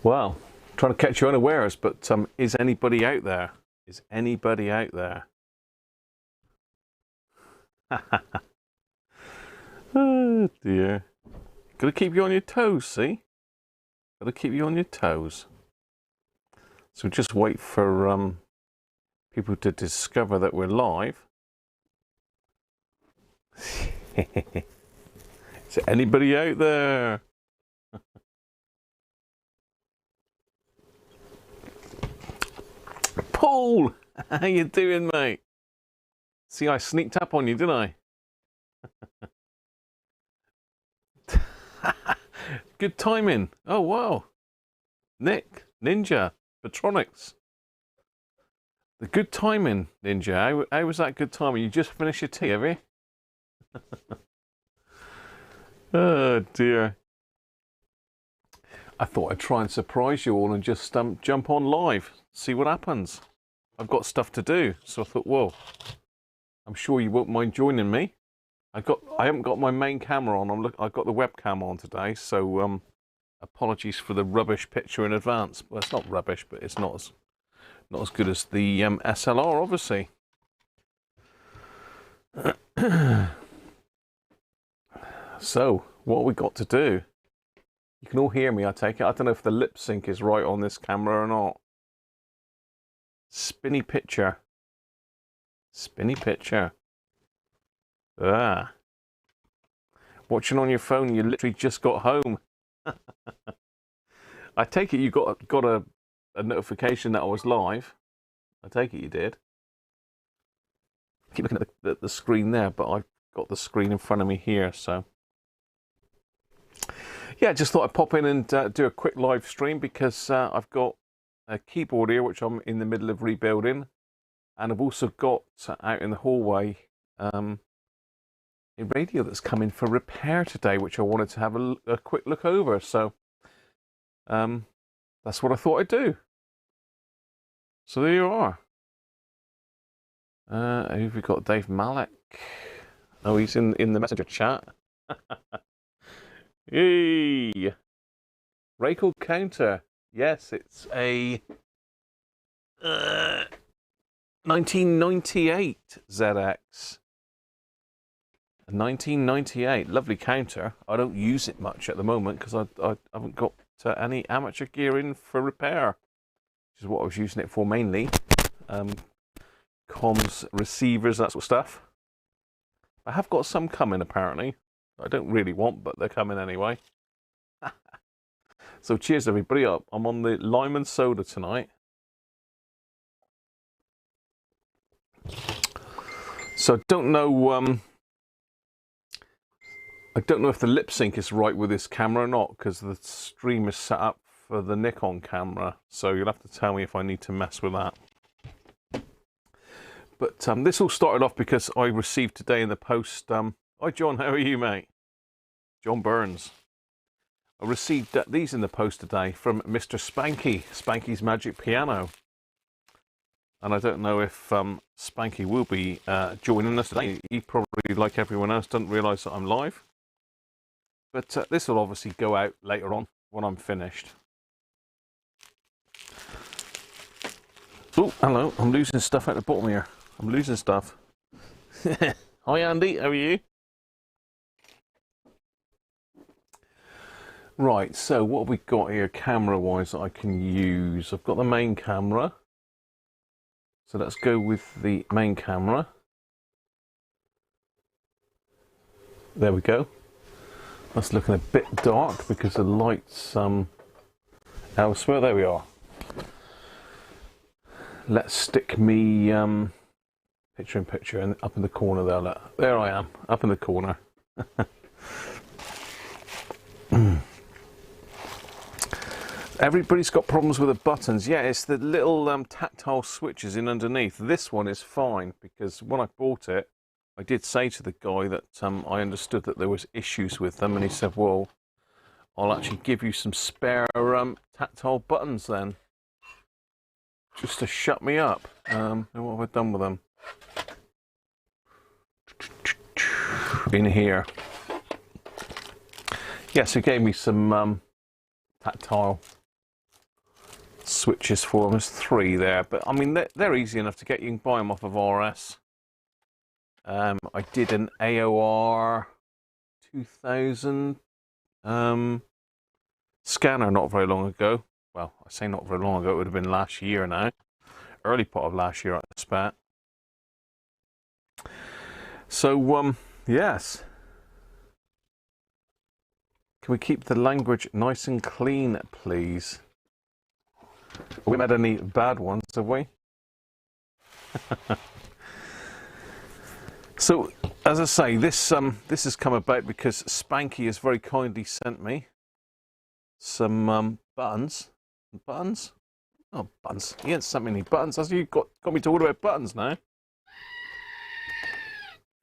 Well, trying to catch you unawares, but is anybody out there? Is anybody out there? Oh dear. Gotta keep you on your toes, see? Gotta keep you on your toes. So just wait for people to discover that we're live. Is there anybody out there? Paul! How you doing, mate? See, I sneaked up on you, didn't I? Good timing. Oh, wow. Nick, Ninja, Patronics. The good timing, Ninja. How was that good timing? You just finished your tea, have you? Oh, dear. I thought I'd try and surprise you all and just jump on live, see what happens. I've got stuff to do, so I thought, whoa, I'm sure you won't mind joining me. I haven't got my main camera on. I've got the webcam on today, so apologies for the rubbish picture in advance. Well, it's not rubbish, but it's not as good as the SLR, obviously. So, what have we got to do? You can all hear me, I take it. I don't know if the lip sync is right on this camera or not. Spinny picture. Spinny picture. Ah. Watching on your phone, you literally just got home. I take it you got a notification that I was live. I take it you did. I keep looking at the screen there, but I've got the screen in front of me here, so. Yeah, just thought I'd pop in and do a quick live stream because I've got a keyboard here which I'm in the middle of rebuilding, and I've also got out in the hallway a radio that's coming for repair today, which I wanted to have a quick look over. So that's what I thought I'd do. So there you are. Who've we got? Dave Malik. Oh, he's in the messenger chat. Hey, Raycall counter. Yes, it's a 1998 ZX. A 1998, lovely counter. I don't use it much at the moment because I haven't got any amateur gear in for repair, which is what I was using it for mainly. Comms, receivers, that sort of stuff. I have got some coming apparently. I don't really want, but they're coming anyway. So cheers everybody up. I'm on the lime and soda tonight. So I don't know if the lip sync is right with this camera or not, because the stream is set up for the Nikon camera. So you'll have to tell me if I need to mess with that. But this all started off because I received today in the post. Hi John, how are you, mate? John Burns. I received these in the post today from Mr. Spanky, Spanky's Magic Piano. And I don't know if Spanky will be joining us today. He probably, like everyone else, doesn't realise that I'm live. But this will obviously go out later on when I'm finished. Oh, hello. I'm losing stuff at the bottom here. I'm losing stuff. Hi, Andy. How are you? Right, so what have we got here camera-wise that I can use? I've got the main camera. So let's go with the main camera. There we go. That's looking a bit dark because the light's elsewhere. There we are. Let's stick me picture in picture and up in the corner there. Look. There I am, up in the corner. Everybody's got problems with the buttons. Yeah, it's the little tactile switches in underneath. This one is fine because when I bought it, I did say to the guy that I understood that there was issues with them, and he said, well, I'll actually give you some spare tactile buttons then, just to shut me up. And what have I done with them? In here. Yes, he gave me some tactile switches for them. There's 3 there, but I mean they're easy enough to get. You can buy them off of RS. I did an AOR 2000 scanner not very long ago. Well, I say not very long ago, it would have been last year now. Early part of last year, I expect. So, yes. Can we keep the language nice and clean, please? We haven't had any bad ones, have we? So, as I say, this has come about because Spanky has very kindly sent me some buttons. Buttons? Oh, buttons. He hasn't sent me any buttons. As you got me talking about buttons now.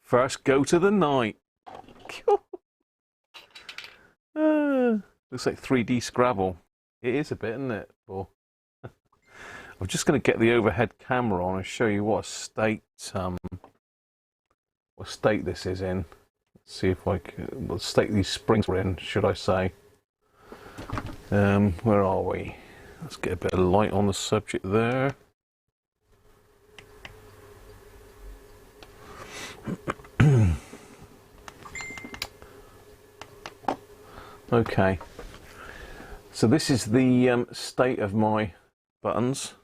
First, go to the night. Looks like 3D Scrabble. It is a bit, isn't it? Well, I'm just going to get the overhead camera on and show you what state this is in. Let's see if I can. What state these springs were in, should I say? Where are we? Let's get a bit of light on the subject there. Okay, so this is the state of my buttons.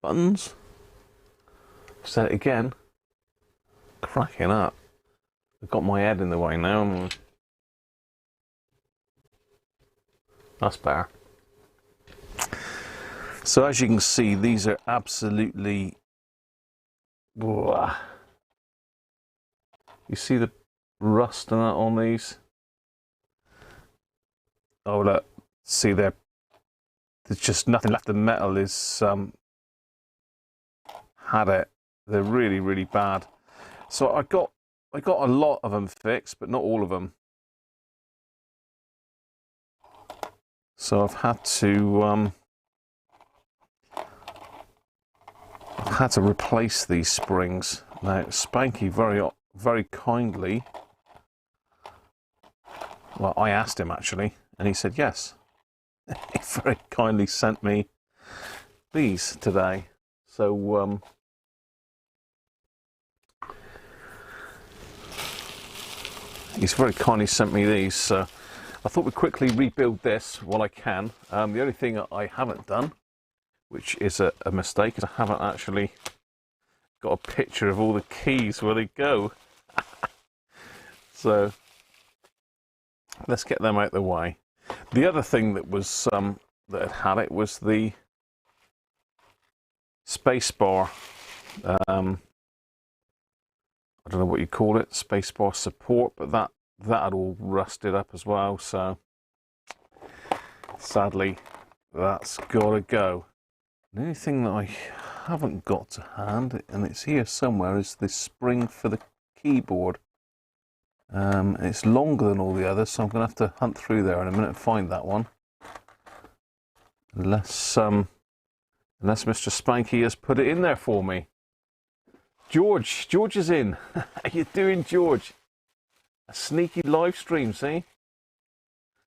Buttons? Say it again. Cracking up. I've got my head in the way now. That's better. So as you can see, these are absolutely... You see the rust on these? Oh look, see there's just nothing left. The metal is had it. They're really, really bad. So I got a lot of them fixed, but not all of them. So I've had to replace these springs. Now Spanky very kindly. Well, I asked him actually, and he said yes. He very kindly sent me these today. So he's very kindly sent me these. So I thought we'd quickly rebuild this while I can. The only thing that I haven't done, which is a mistake, is I haven't actually got a picture of all the keys where they go. So let's get them out of the way. The other thing that was that had it was the spacebar. I don't know what you call it, spacebar support, but that had all rusted up as well. So sadly, that's got to go. The only thing that I haven't got to hand, and it's here somewhere, is this spring for the keyboard. It's longer than all the others, so I'm going to have to hunt through there in a minute and find that one. Unless Mr. Spanky has put it in there for me. George is in. How you doing, George? A sneaky live stream, see?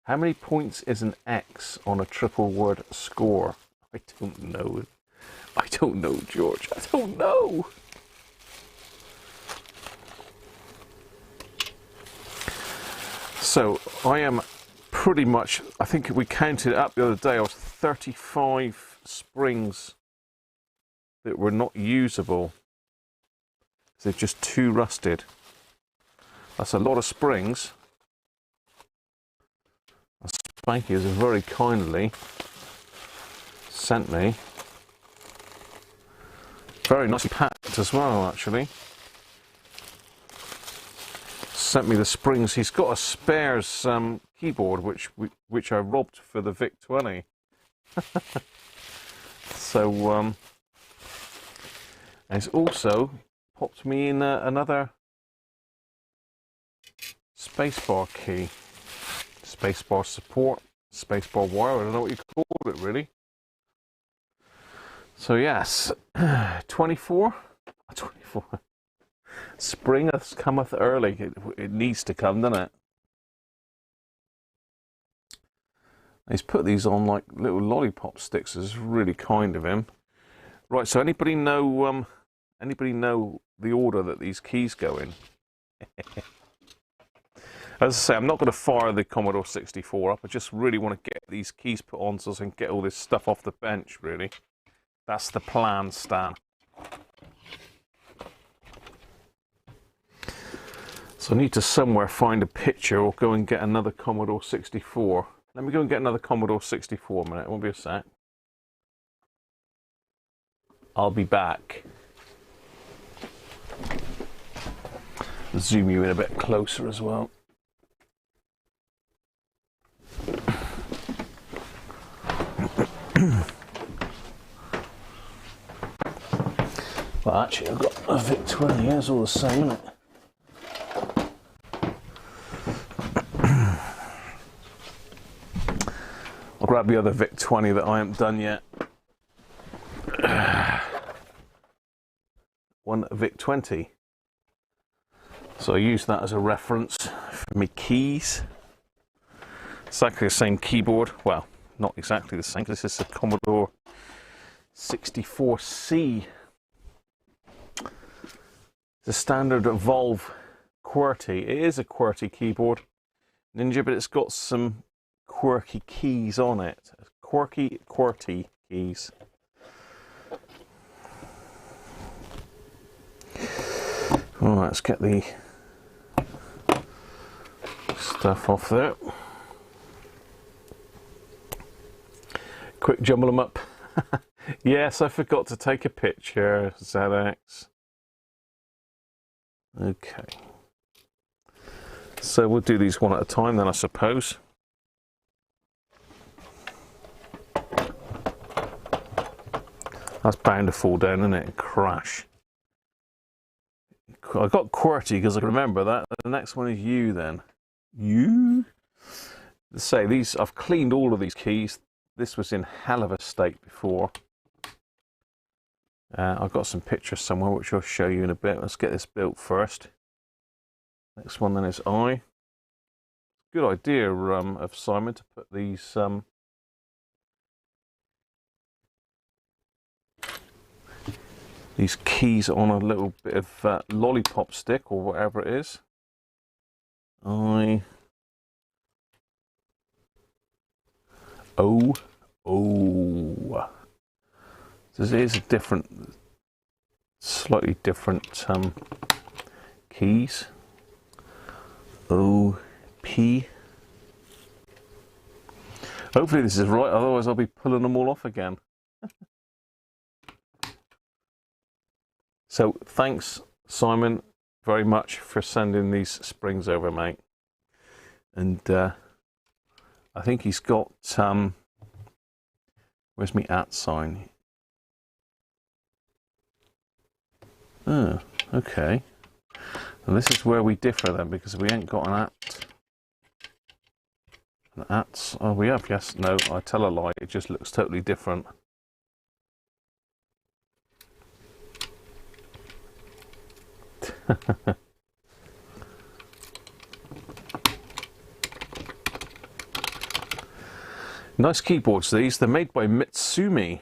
How many points is an X on a triple word score? I don't know. I don't know, George. I don't know. So I am pretty much, I think we counted it up the other day, I was 35 springs that were not usable. They're just too rusted. That's a lot of springs. Spanky has very kindly sent me. Very nicely packed as well, actually. Sent me the springs. He's got a spares keyboard which I robbed for the VIC-20. So and he's also popped me in another spacebar key, spacebar support, spacebar wire. I don't know what you call it really. So yes, 24. Spring cometh early. It needs to come, doesn't it? He's put these on like little lollipop sticks. It's really kind of him. Right, so anybody know the order that these keys go in? As I say, I'm not going to fire the Commodore 64 up. I just really want to get these keys put on so I can get all this stuff off the bench, really. That's the plan, Stan. So I need to somewhere find a picture or go and get another Commodore 64. Let me go and get another Commodore 64 a minute. It won't be a sec. I'll be back. Zoom you in a bit closer as well. Well, actually, I've got a VIC-20 here. It's all the same, isn't it? I'll grab the other VIC-20 that I haven't done yet. One VIC-20. So I use that as a reference for my keys. Exactly the same keyboard. Well, not exactly the same, because this is a Commodore C64C. It's a standard Valve QWERTY. It is a QWERTY keyboard, Ninja, but it's got some quirky keys on it. Quirky QWERTY keys. All right, let's get the stuff off there. Quick jumble them up. Yes, I forgot to take a picture, ZX. Okay. So we'll do these one at a time then, I suppose. That's bound to fall down, isn't it? And crash. I got QWERTY because I can remember that. The next one is U then. U? Say these, I've cleaned all of these keys. This was in hell of a state before. I've got some pictures somewhere which I'll show you in a bit. Let's get this built first. Next one then is I. Good idea of Simon to put these keys on a little bit of lollipop stick or whatever it is. I. O. O. This is a different, slightly different keys. O. P. Hopefully this is right, otherwise I'll be pulling them all off again. So thanks, Simon, very much for sending these springs over, mate. And I think he's got, where's my @ sign? Oh, okay. And this is where we differ then, because we ain't got an @ oh, we have, yes, no, I tell a lie, it just looks totally different. Nice keyboards these. They're made by Mitsumi.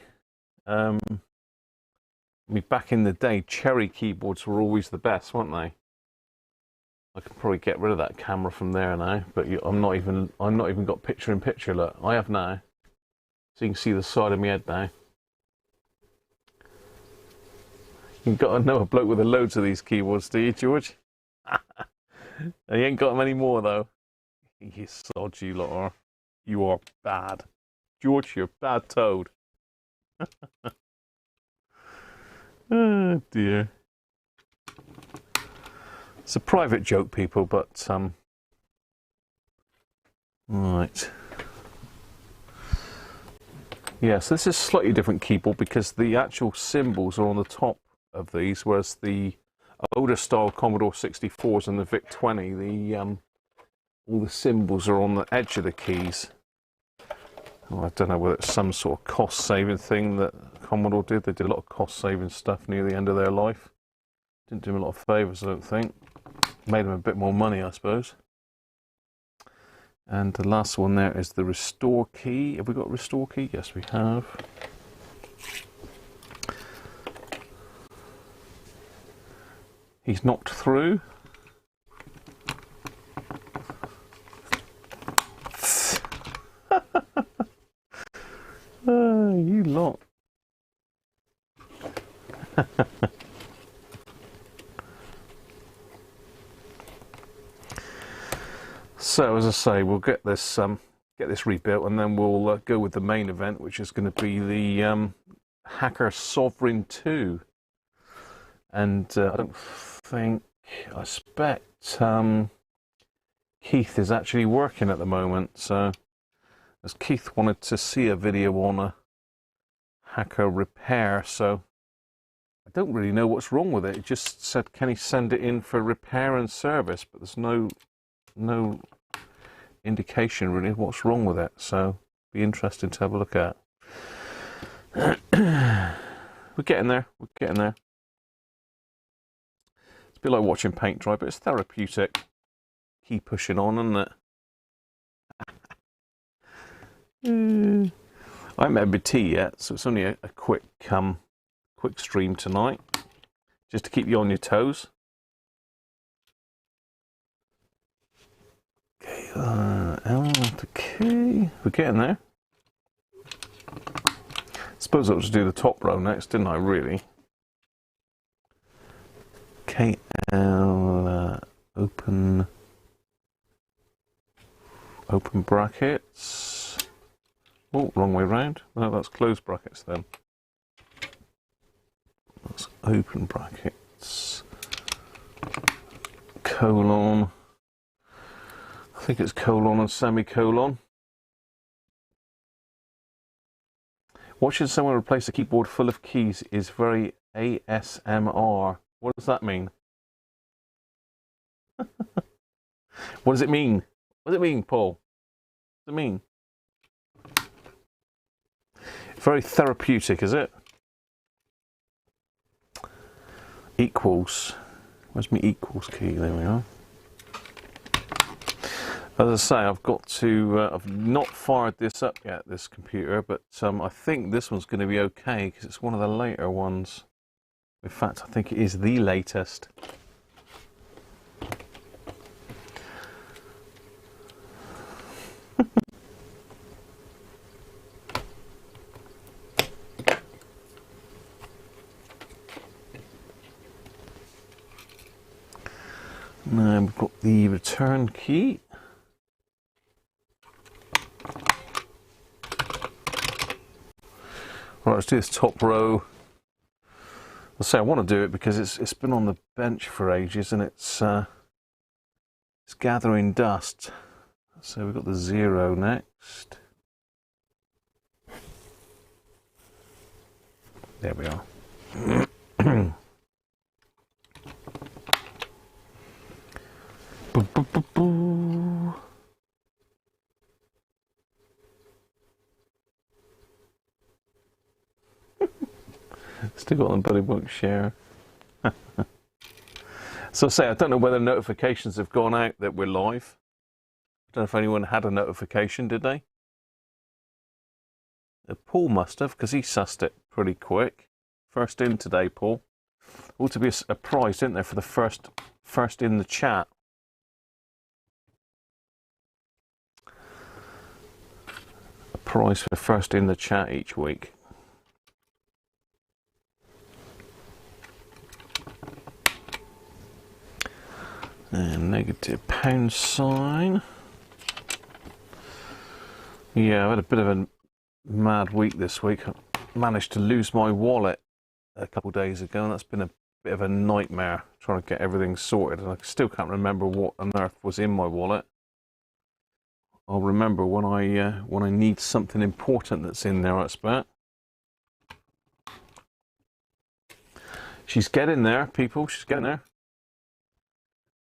Back in the day, cherry keyboards were always the best, weren't they? I could probably get rid of that camera from there now, but I'm not even got picture in picture. Look, I have now, so you can see the side of my head now. You've got to know a bloke with a loads of these keyboards, do you, George? You ain't got them anymore, though. You sod, you lot are. You are bad. George, you're a bad toad. Oh, dear. It's a private joke, people, but, right. Yes, this is a slightly different keyboard because the actual symbols are on the top of these, whereas the older style Commodore 64s and the VIC-20, all the symbols are on the edge of the keys. Well, I don't know whether it's some sort of cost-saving thing that Commodore did. They did a lot of cost-saving stuff near the end of their life. Didn't do them a lot of favours, I don't think. Made them a bit more money, I suppose. And the last one there is the restore key. Have we got a restore key? Yes, we have. He's knocked through. You lot. So as I say, we'll get this rebuilt, and then we'll go with the main event, which is going to be the Hacker Sovereign 2. And I expect Keith is actually working at the moment. So as Keith wanted to see a video on a hacker repair, so I don't really know what's wrong with it. It just said, can he send it in for repair and service? But there's no indication really of what's wrong with it. So be interesting to have a look at. We're getting there. We're getting there. It's a bit like watching paint dry, but it's therapeutic. Keep pushing on, isn't it? I haven't had my tea yet, so it's only a quick stream tonight, just to keep you on your toes. Okay, L to K. We're getting there. Suppose I ought to do the top row next, didn't I? Really. KL open brackets. Oh, wrong way round. No, that's closed brackets then. That's open brackets. Colon. I think it's colon and semicolon. Watching someone replace a keyboard full of keys is very ASMR. What does that mean? What does it mean? What does it mean, Paul? What does it mean? Very therapeutic, is it? Equals. Where's my equals key? There we are. As I say, I've got to. I've not fired this up yet, this computer, but I think this one's going to be okay because it's one of the later ones. In fact, I think it is the latest. Now we've got the return key. Right, let's do this top row. I'll say I want to do it because it's been on the bench for ages and it's gathering dust. So we've got the 0 next. There we are. Still got them, but it won't share. So say, I don't know whether notifications have gone out that we're live. I don't know if anyone had a notification, did they? Paul must have, because he sussed it pretty quick. First in today, Paul. Ought to be a prize, isn't there, for the first in the chat. A prize for first in the chat each week. And negative pound sign. Yeah, I've had a bit of a mad week this week. I managed to lose my wallet a couple of days ago, and that's been a bit of a nightmare trying to get everything sorted. And I still can't remember what on earth was in my wallet. I'll remember when I need something important that's in there, I expect. She's getting there, people. She's getting there.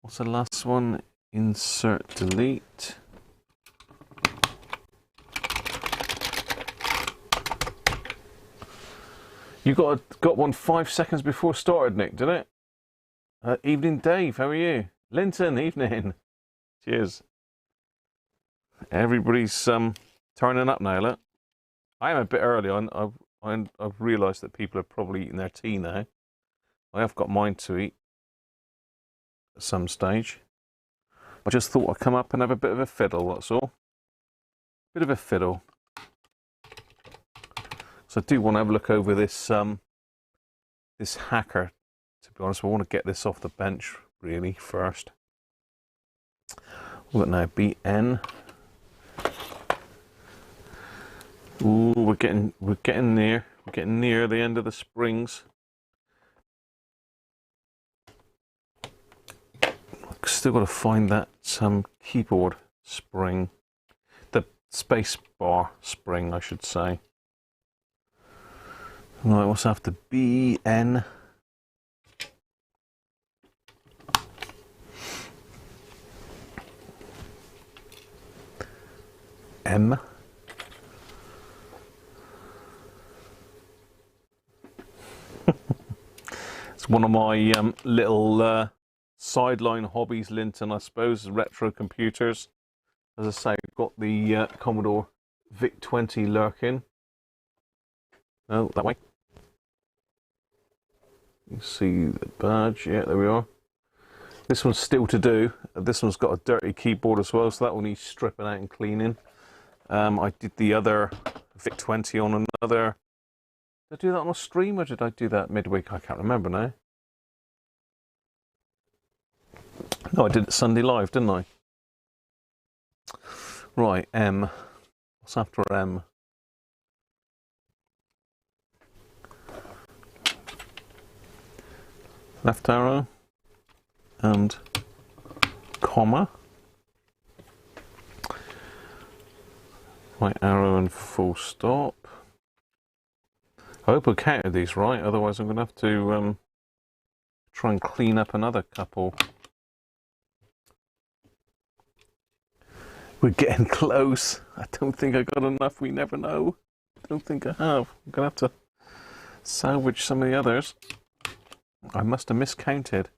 What's the last one? Insert, delete. You got one 5 seconds before started, Nick, did it? Evening, Dave. How are you? Linton, evening. Cheers. Everybody's turning up now, look. I am a bit early on. I've realised that people are probably eating their tea now. I have got mine to eat at some stage. I just thought I'd come up and have a bit of a fiddle, that's all. Bit of a fiddle. So I do want to have a look over this this hacker. To be honest, I want to get this off the bench really first. We've got now BN. Ooh, we're getting near. We're getting near the end of the springs. I've still got to find that keyboard spring, the space bar spring, I should say. Right, what's after BN? M. It's one of my little sideline hobbies, Linton, I suppose, retro computers. As I say, I've got the Commodore VIC-20 lurking. No, that way. You see the badge, yeah, there we are. This one's still to do. This one's got a dirty keyboard as well, so that one needs stripping out and cleaning. I did the other VIC-20 on another. Did I do that on a stream or did I do that midweek? I can't remember now. No, I did it Sunday live, didn't I? Right, M. What's after M? Left arrow and comma. Right arrow and full stop. I hope I counted these right, otherwise I'm going to have to try and clean up another couple. We're getting close. I don't think I got enough, we never know. I don't think I have. I'm going to have to salvage some of the others. I must have miscounted.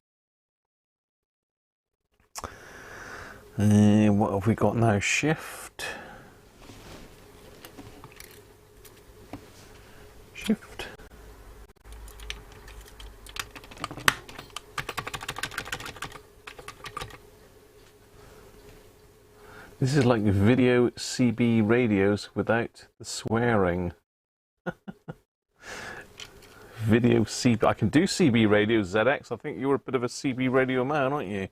What have we got now? Shift. Shift. This is like video CB radios without the swearing. Video CB. I can do CB radios, ZX. I think you're a bit of a CB radio man, aren't you?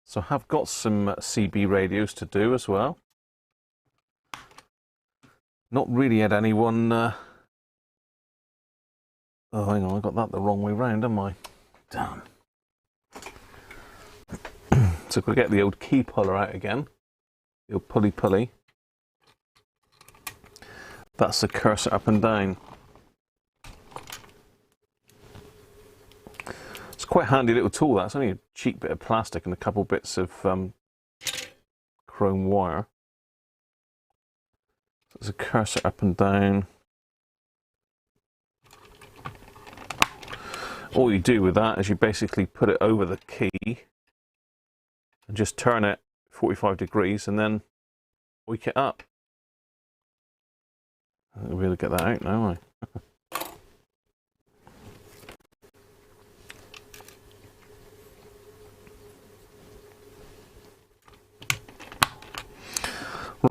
So I have got some CB radios to do as well. Not really had anyone... Oh, hang on, I got that the wrong way round, haven't I? Damn. So we'll get the old key puller out again. The old pulley. That's the cursor up and down. It's quite a handy little tool. That's only a cheap bit of plastic and a couple bits of chrome wire. So there's a cursor up and down. All you do with that is you basically put it over the key and just turn it 45 degrees and then wake it up. I'll be able to get that out now, I?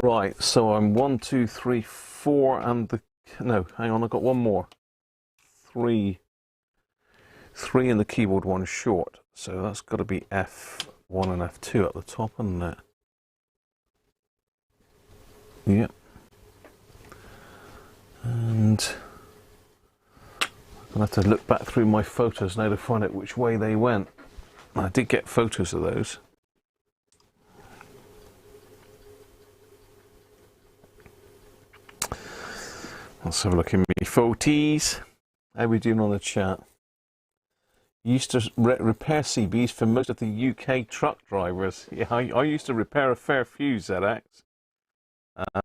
Right, so I'm 1, 2, 3, 4 and the... No, hang on, I've got one more. 3 in the keyboard, 1 short. So that's got to be F1 and F2 at the top, isn't it? Yep. And I'll have to look back through my photos now to find out which way they went. I did get photos of those. Let's have a look at my photos. How are we doing on the chat? Used to repair CBs for most of the UK truck drivers. Yeah, I used to repair a fair few ZX.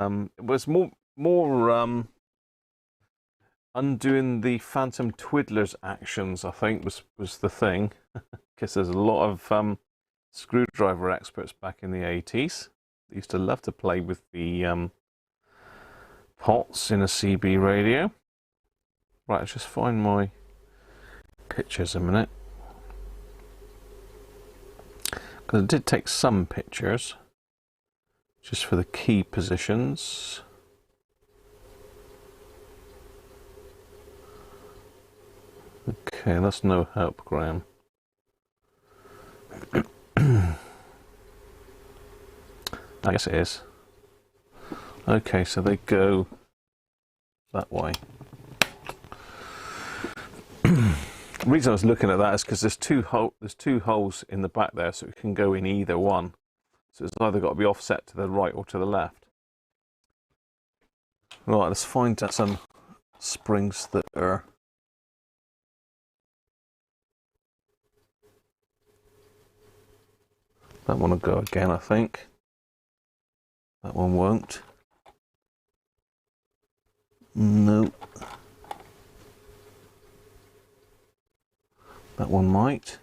It was more undoing the Phantom Twiddlers actions, I think, was the thing. Because there's a lot of screwdriver experts back in the 80s, used to love to play with the pots in a CB radio. Right, let's just find my pictures a minute. Because I did take some pictures, just for the key positions. Okay, that's no help, Graham. I guess it is. Okay, so they go that way. The reason I was looking at that is because there's two holes in the back there, so it can go in either one. So it's either got to be offset to the right or to the left. Right, let's find some springs that are... That one will go again, I think. That one won't. Nope. That one might.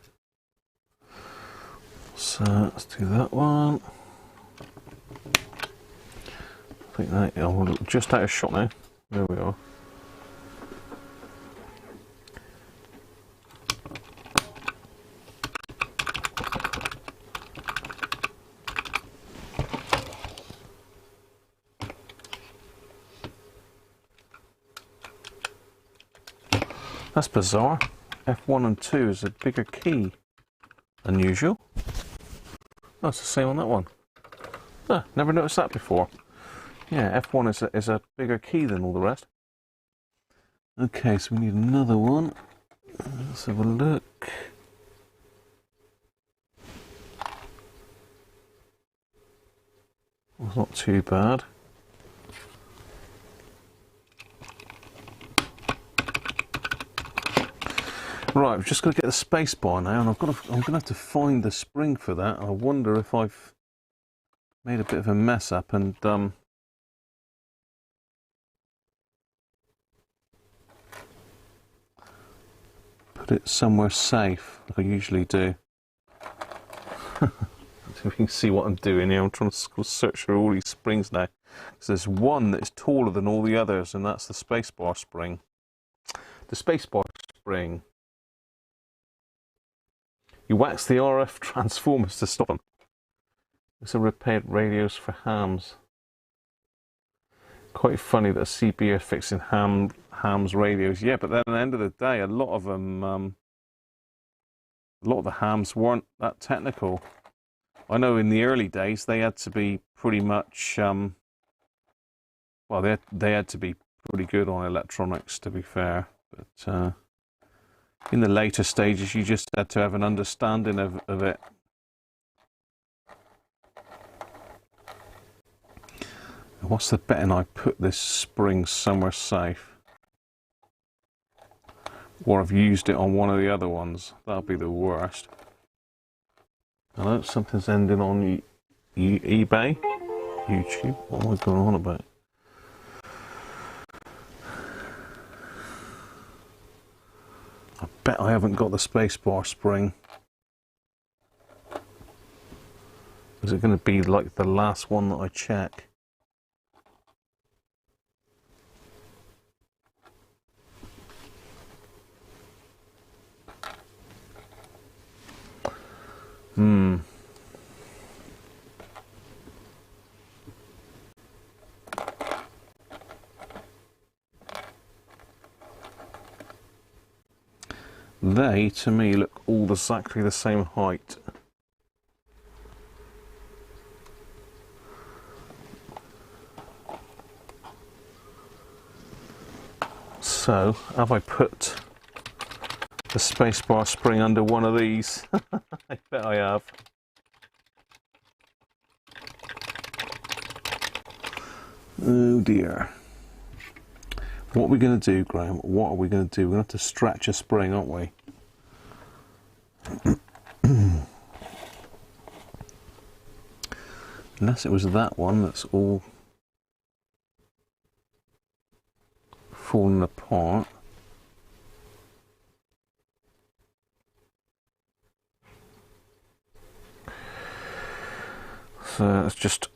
So let's do that one. I think that, I'm just out of shot now. There we are. That's bizarre. F1 and 2 is a bigger key. Unusual. That's the same on that one. Ah, never noticed that before. Yeah, F1 is a bigger key than all the rest. Okay, so we need another one. Let's have a look. It's not too bad. Right, I've just got to get the space bar now, and I'm going to have to find the spring for that. I wonder if I've made a bit of a mess up and put it somewhere safe, like I usually do. So you can see what I'm doing here. I'm trying to search for all these springs now. So there's one that is taller than all the others, and that's the spacebar spring. The spacebar spring. You wax the RF transformers to stop them. It's a repaired radios for hams. Quite funny that a CB are fixing hams radios. Yeah, but then at the end of the day, a lot of them, a lot of the hams weren't that technical. I know in the early days they had to be pretty much, well, they had to be pretty good on electronics, to be fair. But in the later stages, you just had to have an understanding of it. What's the betting I put this spring somewhere safe? Or I've used it on one of the other ones. That'll be the worst. Hello, something's ending on eBay? YouTube? What am I going on about? I bet I haven't got the spacebar spring. Is it going to be like the last one that I check? They, to me, look all exactly the same height. So, have I put the spacebar spring under one of these? I bet I have. Oh dear. What are we going to do, Graham? What are we going to do? We're going to have to stretch a spring, aren't we? Unless it was that one that's all falling apart. So let's just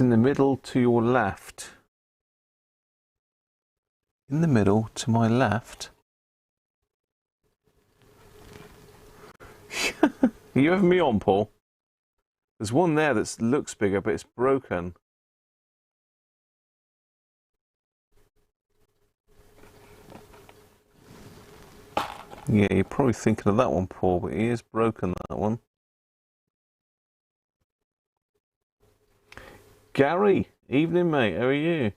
It's in the middle to your left. In the middle to my left. Are you having me on, Paul? There's one there that looks bigger, but it's broken. Yeah, you're probably thinking of that one, Paul, but he is broken, that one. Gary, evening, mate. How are you?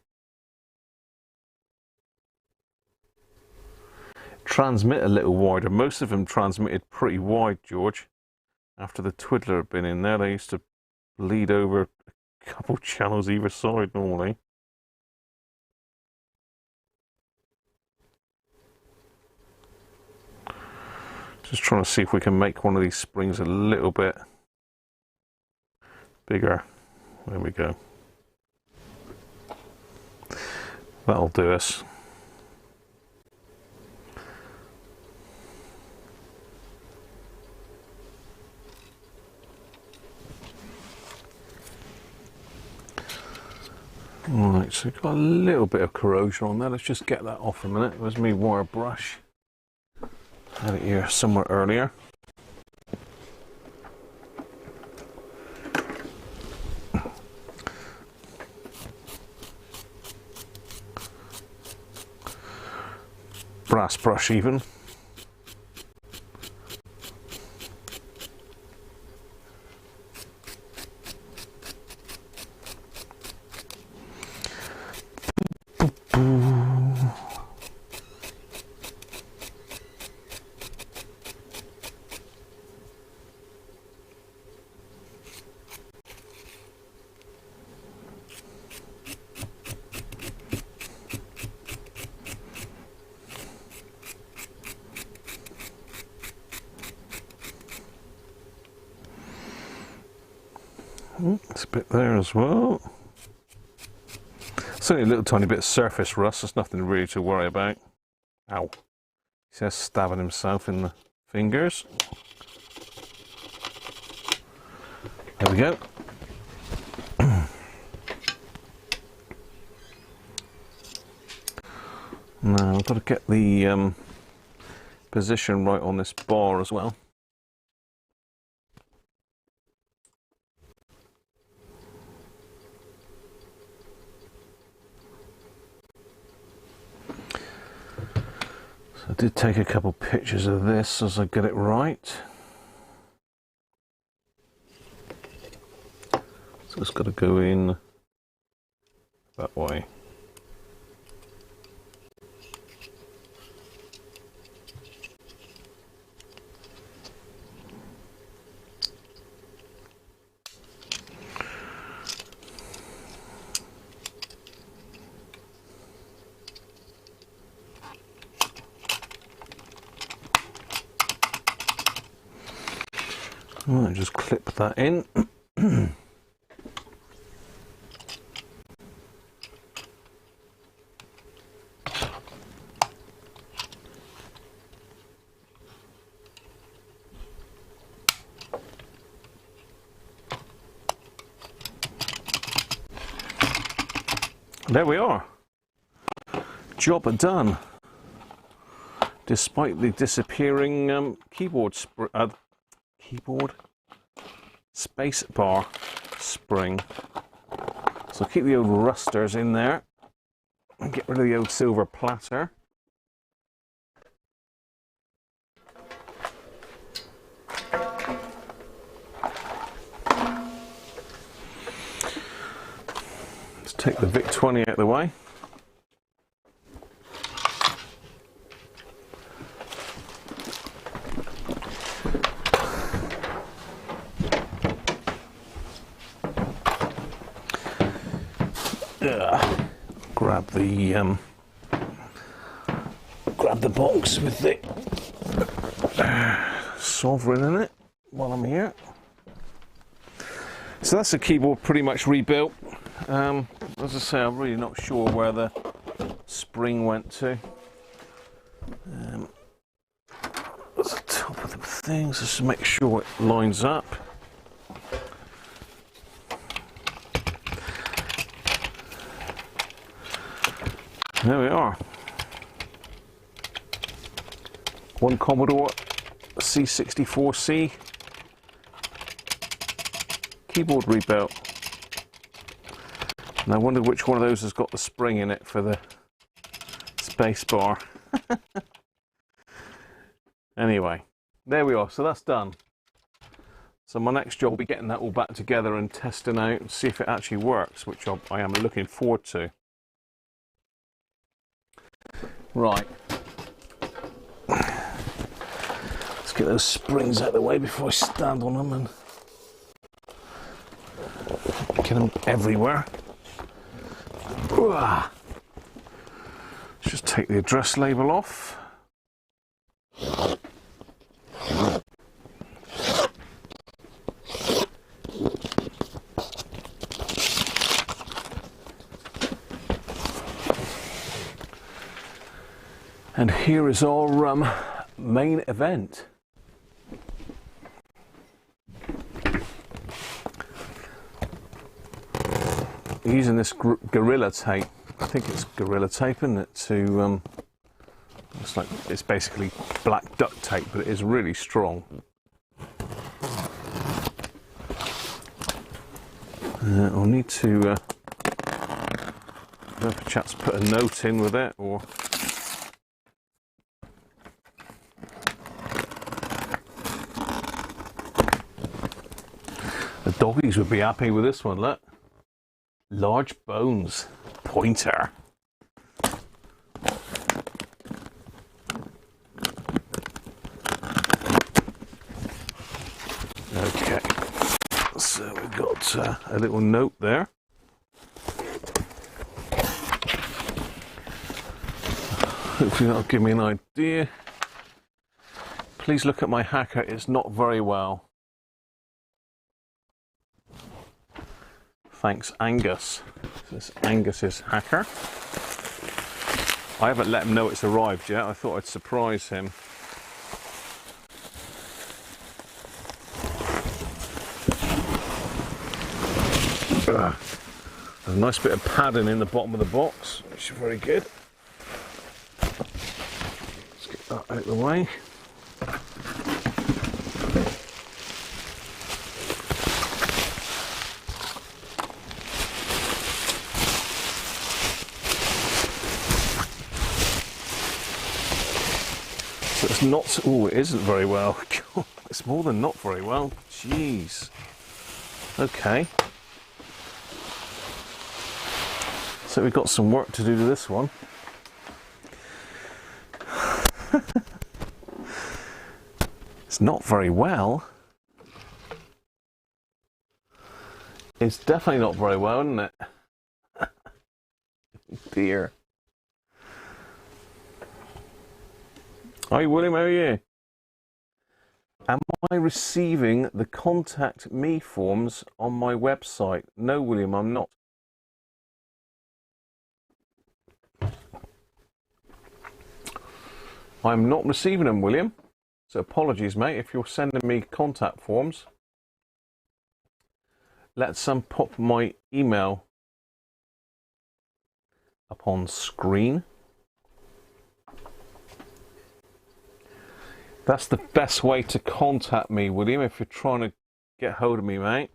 Transmit a little wider. Most of them transmitted pretty wide, George. After the Twiddler had been in there, they used to bleed over a couple channels either side normally. Just trying to see if we can make one of these springs a little bit bigger. There we go. That'll do us. Right, so we've got a little bit of corrosion on there. Let's just get that off a minute. Where's my wire brush? Had it here somewhere earlier. Brass brush even. It's a bit there as well. It's only a little tiny bit of surface rust. There's nothing really to worry about. Ow. He says stabbing himself in the fingers. There we go. Now I've got to get the position right on this bar as well. I did take a couple pictures of this as I get it right. So it's got to go in that way. Right, just clip that in. There we are. Job done. Despite the disappearing keyboard space bar spring. So keep the old rusters in there and get rid of the old silver platter. Let's take the VIC-20 out of the way. Grab the box with the sovereign in it while I'm here. So that's the keyboard pretty much rebuilt. As I say, I'm really not sure where the spring went to. That's the top of the things, just to make sure it lines up. There we are. One Commodore C64C keyboard rebuilt. And I wonder which one of those has got the spring in it for the space bar. Anyway, there we are. So that's done. So my next job will be getting that all back together and testing out and see if it actually works, which I am looking forward to. Right. Let's get those springs out of the way before I stand on them and get them everywhere. Let's just take the address label off. And here is our main event. Using this Gorilla Tape, I think it's Gorilla Tape, isn't it? To looks like it's basically black duct tape, but it is really strong. I'll need to perhaps put a note in with it, or the doggies would be happy with this one. Look. Large bones pointer. Okay, so we've got a little note there. Hopefully that'll give me an idea. Please look at my hacker, it's not very well. Thanks, Angus. This is Angus's hacker. I haven't let him know it's arrived yet. I thought I'd surprise him. A nice bit of padding in the bottom of the box, which is very good. Let's get that out of the way. It's not, oh, it isn't very well. It's more than not very well. Jeez. Okay. So we've got some work to do to this one. It's not very well. It's definitely not very well, isn't it? Dear. Hi William, how are you? Am I receiving the contact me forms on my website? No, William, I'm not. I'm not receiving them, William. So apologies, mate, if you're sending me contact forms. Let's pop my email up on screen. That's the best way to contact me, William, if you're trying to get hold of me, mate.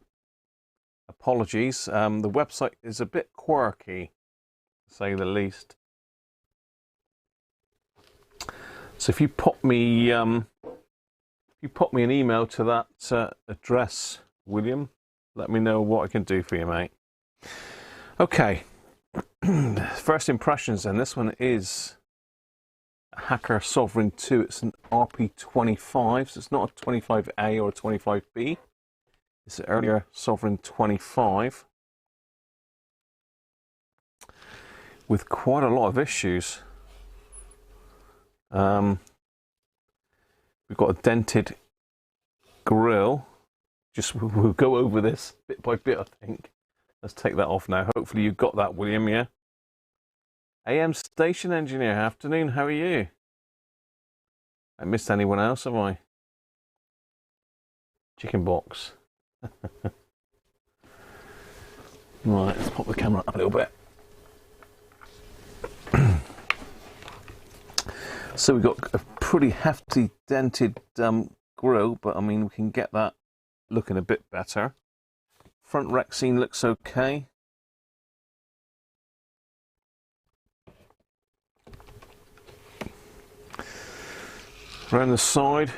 Apologies. The website is a bit quirky, to say the least. So if you pop me an email to that address, William, let me know what I can do for you, mate. Okay. First impressions, then. This one is Hacker Sovereign 2. It's an RP25, so it's not a 25A or a 25B. It's an earlier Sovereign 25 with quite a lot of issues. We've got a dented grill. We'll go over this bit by bit, I think. Let's take that off now. Hopefully you got that, William, yeah? AM station engineer, afternoon, how are you? I missed anyone else, have I? Chicken box. Right, let's pop the camera up a little bit. So we've got a pretty hefty dented grille, but I mean we can get that looking a bit better. Front rec scene looks okay. Around the side,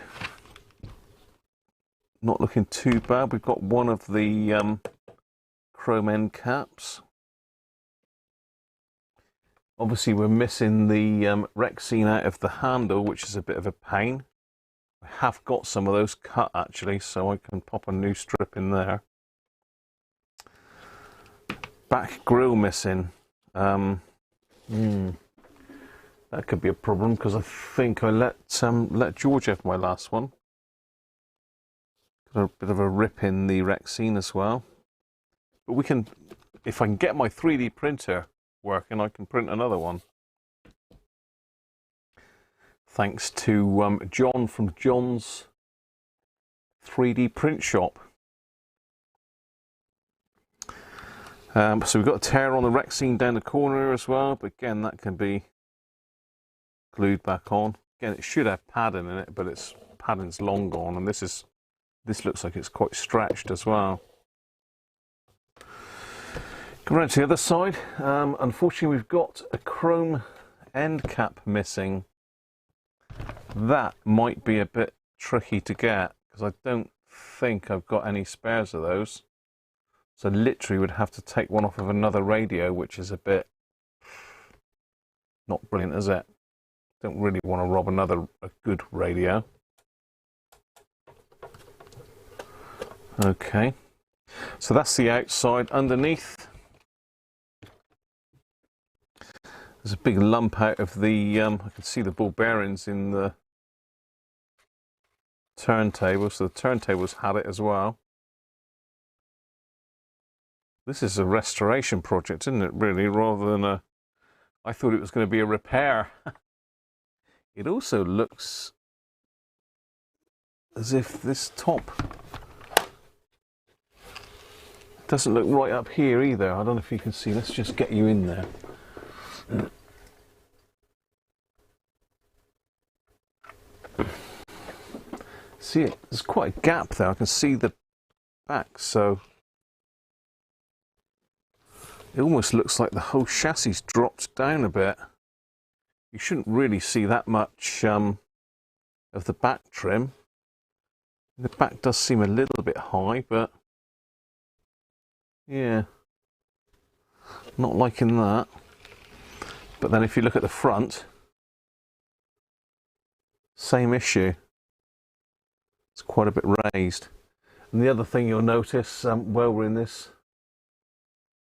not looking too bad. We've got one of the chrome end caps. Obviously we're missing the rec scene out of the handle, which is a bit of a pain. I have got some of those cut actually, so I can pop a new strip in there. Back grille missing. That could be a problem because I think I let George have my last one. Got a bit of a rip in the rec scene as well. But we can, if I can get my 3D printer working, I can print another one. Thanks to John from John's 3D print shop. So we've got a tear on the rec scene down the corner as well, but again that can be glued back on. Again, it should have padding in it, but its padding's long gone, and this looks like it's quite stretched as well. Come around to the other side. Unfortunately, we've got a chrome end cap missing. That might be a bit tricky to get because I don't think I've got any spares of those. So literally would have to take one off of another radio, which is a bit not brilliant, is it? Don't really want to rob a good radio. Okay, so that's the outside. Underneath, there's a big lump out of the, I can see the ball bearings in the turntable, so the turntable's had it as well. This is a restoration project, isn't it, really, rather than a... I thought it was going to be a repair. It also looks as if this top doesn't look right up here either. I don't know if you can see. Let's just get you in there. See it? There's quite a gap there. I can see the back, so it almost looks like the whole chassis dropped down a bit. You shouldn't really see that much of the back trim. The back does seem a little bit high, but yeah, not liking that. But then if you look at the front, same issue. It's quite a bit raised. And the other thing you'll notice while we're in this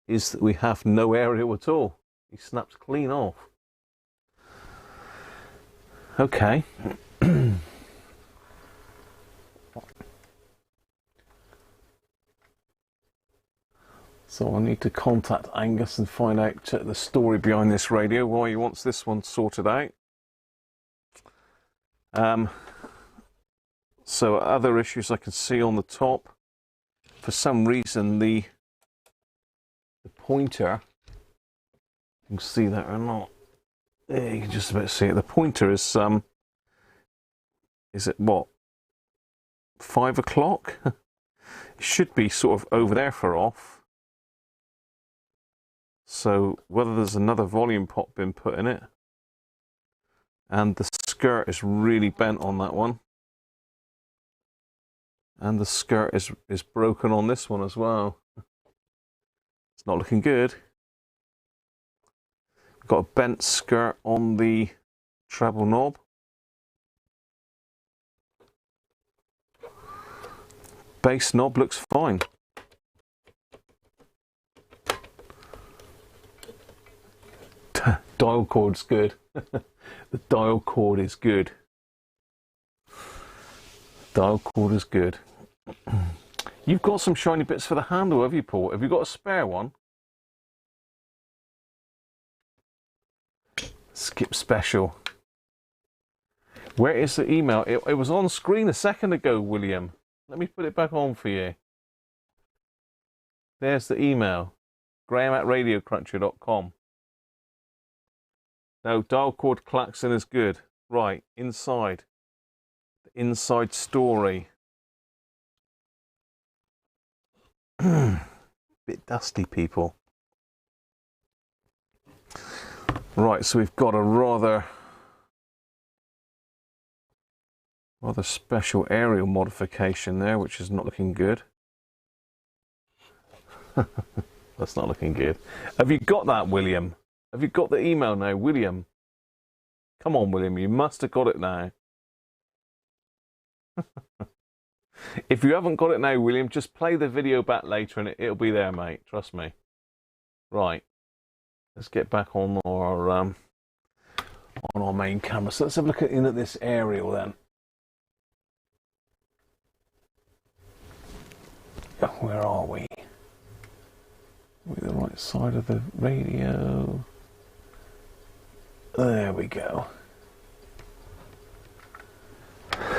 is that we have no aerial at all. He snaps clean off. Okay. So I need to contact Angus and find out the story behind this radio, why he wants this one sorted out. So other issues I can see on the top. For some reason the pointer, you can see that or not. There, you can just about see it. The pointer is it what? 5 o'clock? It should be sort of over there for off. So whether there's another volume pot been put in it. And the skirt is really bent on that one. And the skirt is broken on this one as well. It's not looking good. Got a bent skirt on the treble knob. Bass knob looks fine. Dial cord's good. The dial cord is good. Dial cord is good. You've got some shiny bits for the handle, have you, Paul? Have you got a spare one? Skip special. Where is the email? It was on screen a second ago, William. Let me put it back on for you. There's the email. Graham@radiocruncher.com. No, dial cord klaxon is good. Right, inside. The inside story. Bit dusty, people. Right, so we've got a rather special aerial modification there, which is not looking good. That's not looking good. Have you got that, William? Have you got the email now, William? Come on, William, you must have got it now. If you haven't got it now, William, just play the video back later and it'll be there, mate. Trust me. Right. Let's get back on our main camera. So let's have a look at this aerial then. Where are we? We're the right side of the radio. There we go.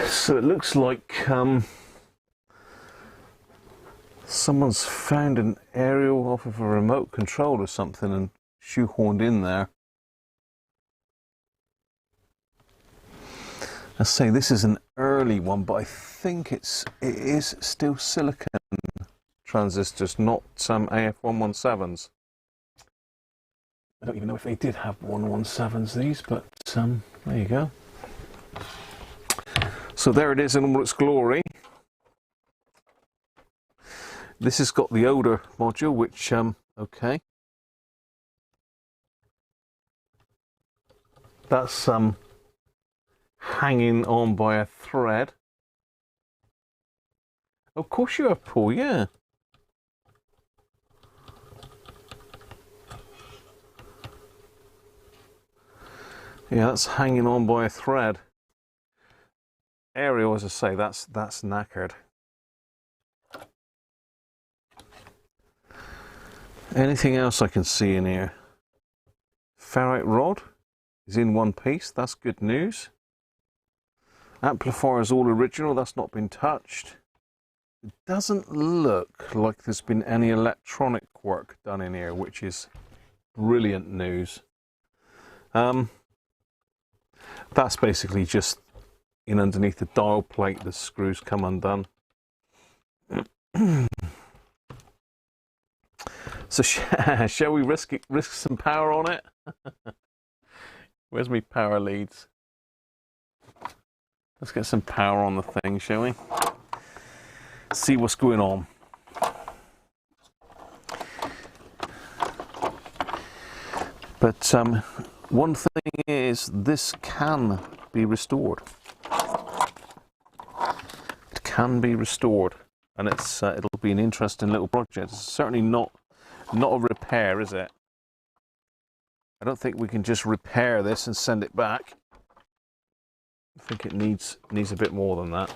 So it looks like someone's found an aerial off of a remote control or something and shoehorned in there. I say this is an early one, but I think it is still silicon transistors, not some AF117s. I don't even know if they did have 117s these, but there you go. So there it is in all its glory. This has got the older module, which okay. That's hanging on by a thread. Of course you have, Paul, yeah. Yeah, that's hanging on by a thread. Aerial, as I say, that's knackered. Anything else I can see in here? Ferrite rod is in one piece. That's good news. Amplifier is all original. That's not been touched. It doesn't look like there's been any electronic work done in here, which is brilliant news. That's basically just in underneath the dial plate. The screws come undone. So shall we risk some power on it? Where's my power leads? Let's get some power on the thing, shall we? See what's going on. But one thing is, this can be restored. It can be restored, and it'll be an interesting little project. It's certainly not a repair, is it? I don't think we can just repair this and send it back. I think it needs a bit more than that.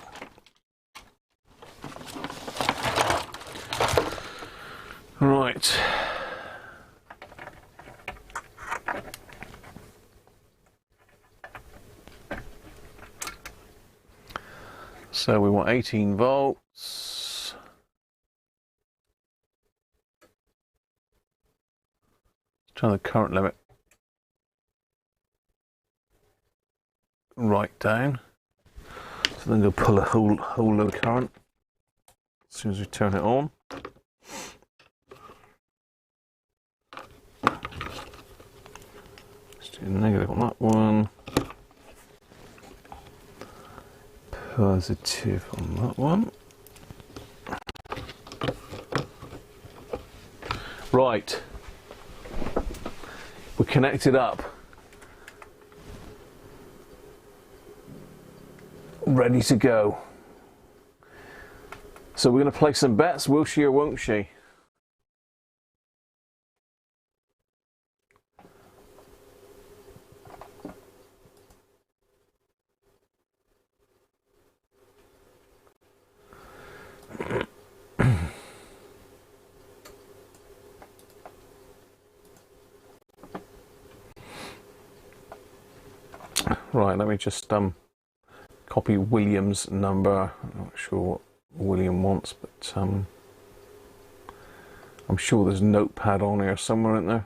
Right. So we want 18 volts. Turn the current limit right down. So then we'll pull a whole load of current as soon as we turn it on. Let's do negative on that one. Positive on that one. Right. We're connected up. Ready to go. So we're going to play some bets, will she or won't she? Right, let me just copy William's number. I'm not sure what William wants, but I'm sure there's a notepad on here somewhere, isn't there?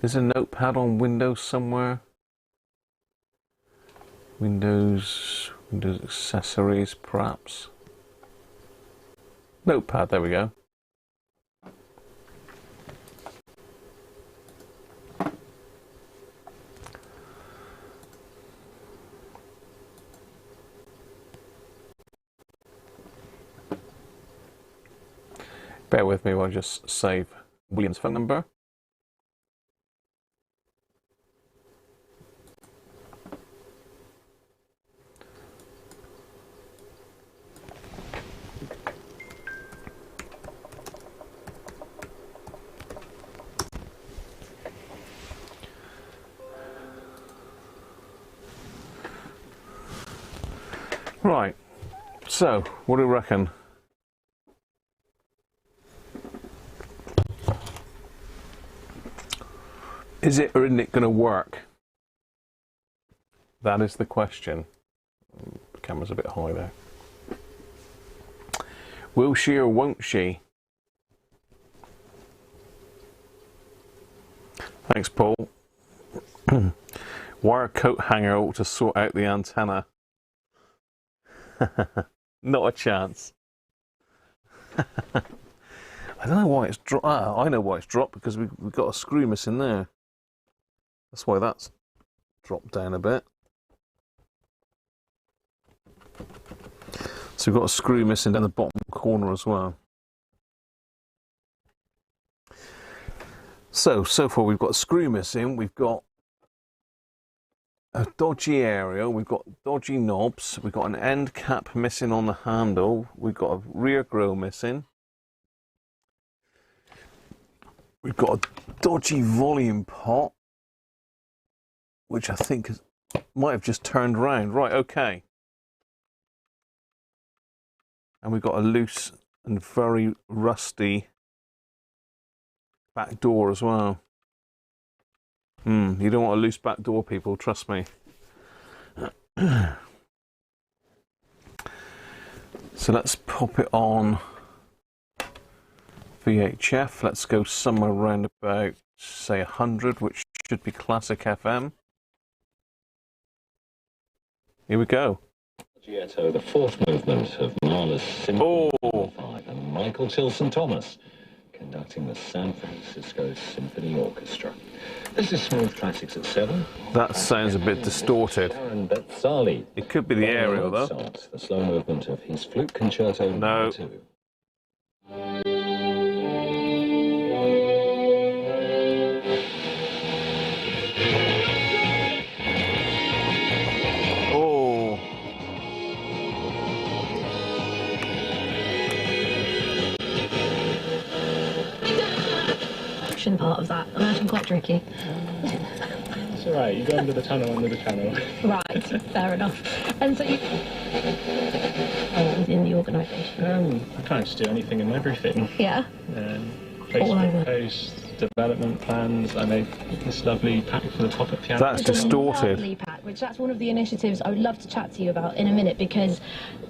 Is a notepad on Windows somewhere? Windows accessories, perhaps. Notepad, there we go. Bear with me while I just save William's phone number. Right, so what do you reckon? Is it or isn't it going to work? That is the question. The camera's a bit high there. Will she or won't she? Thanks, Paul. Wire coat hanger ought to sort out the antenna. Not a chance. I don't know why it's dropped. Ah, I know why it's dropped, because we've got a screw missing there. That's why that's dropped down a bit. So we've got a screw missing down the bottom corner as well. So far we've got a screw missing, we've got a dodgy area, we've got dodgy knobs, we've got an end cap missing on the handle, we've got a rear grille missing, we've got a dodgy volume pot, which I think might have just turned around. Right, okay. And we've got a loose and very rusty back door as well. You don't want a loose back door, people, trust me. So let's pop it on VHF. Let's go somewhere around about, say, 100, which should be classic FM. Here we go. Gietto, the fourth movement of Mahler's Symphony 5, and Michael Tilson Thomas conducting the San Francisco Symphony Orchestra. This is Smooth Classics at 7. That sounds a bit distorted. It could be the aerial, though. The slow movement of his flute concerto No. 2. Part of that. I'm actually quite tricky. It's alright, you go under the channel. Right, fair enough. And so you... within the organisation? I can't just do anything and everything. Yeah? Facebook posts, development plans. I made this lovely pack for the pop-up piano. That's distorted. Lovely pack, which that's one of the initiatives I would love to chat to you about in a minute, because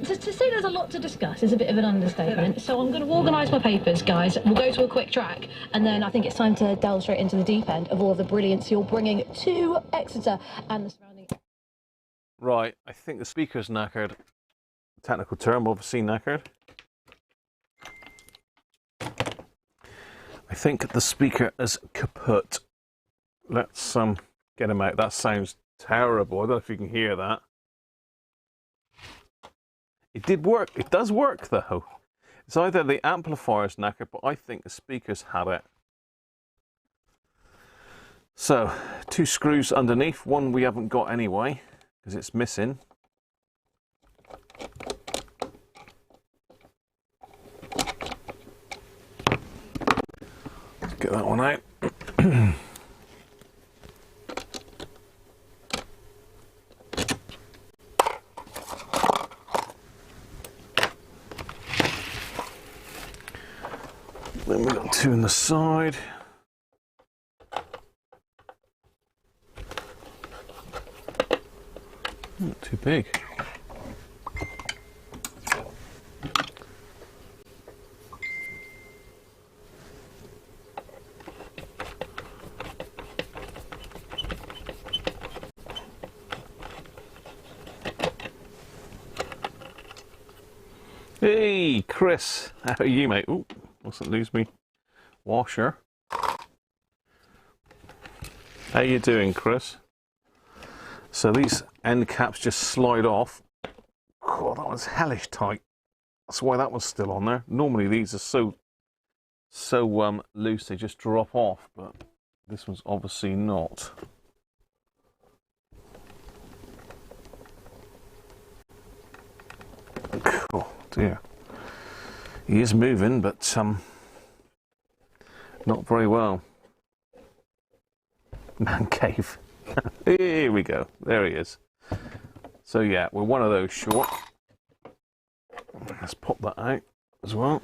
to say there's a lot to discuss is a bit of an understatement. So I'm going to organise my papers, guys. We'll go to a quick track, and then I think it's time to delve straight into the deep end of all of the brilliance you're bringing to Exeter and the surrounding... Right, I think the speaker's knackered. Technical term, obviously knackered. I think the speaker is kaput. Let's get him out. That sounds terrible. I don't know if you can hear that. It did work. It does work, though. It's either the amplifier's knackered, but I think the speaker's had it. So, 2 screws underneath. One we haven't got anyway, because it's missing. Get that one out. Then we've got 2 on the side. Not too big. Hey, Chris, how are you, mate? Oh, mustn't lose me washer. How you doing, Chris? So these end caps just slide off. God, that was hellish tight. That's why that was still on there. Normally these are so loose they just drop off, but this one's obviously not. Oh dear. He is moving, but not very well. Man cave. Here we go. There he is. So yeah, we're one of those short. Let's pop that out as well.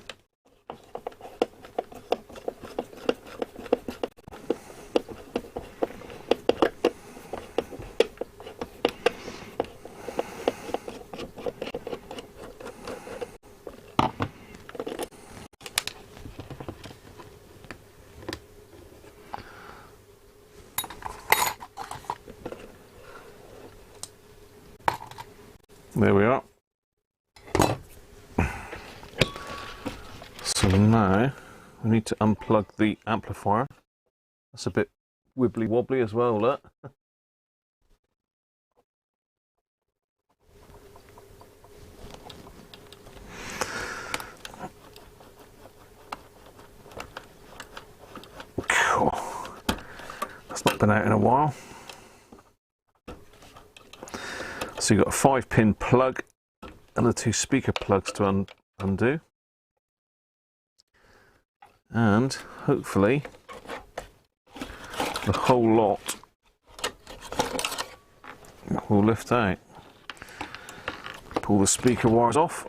There we are. So now we need to unplug the amplifier. That's a bit wibbly wobbly as well, look. Cool. That's not been out in a while. So you've got a 5-pin plug and the 2 speaker plugs to undo. And hopefully the whole lot will lift out. Pull the speaker wires off.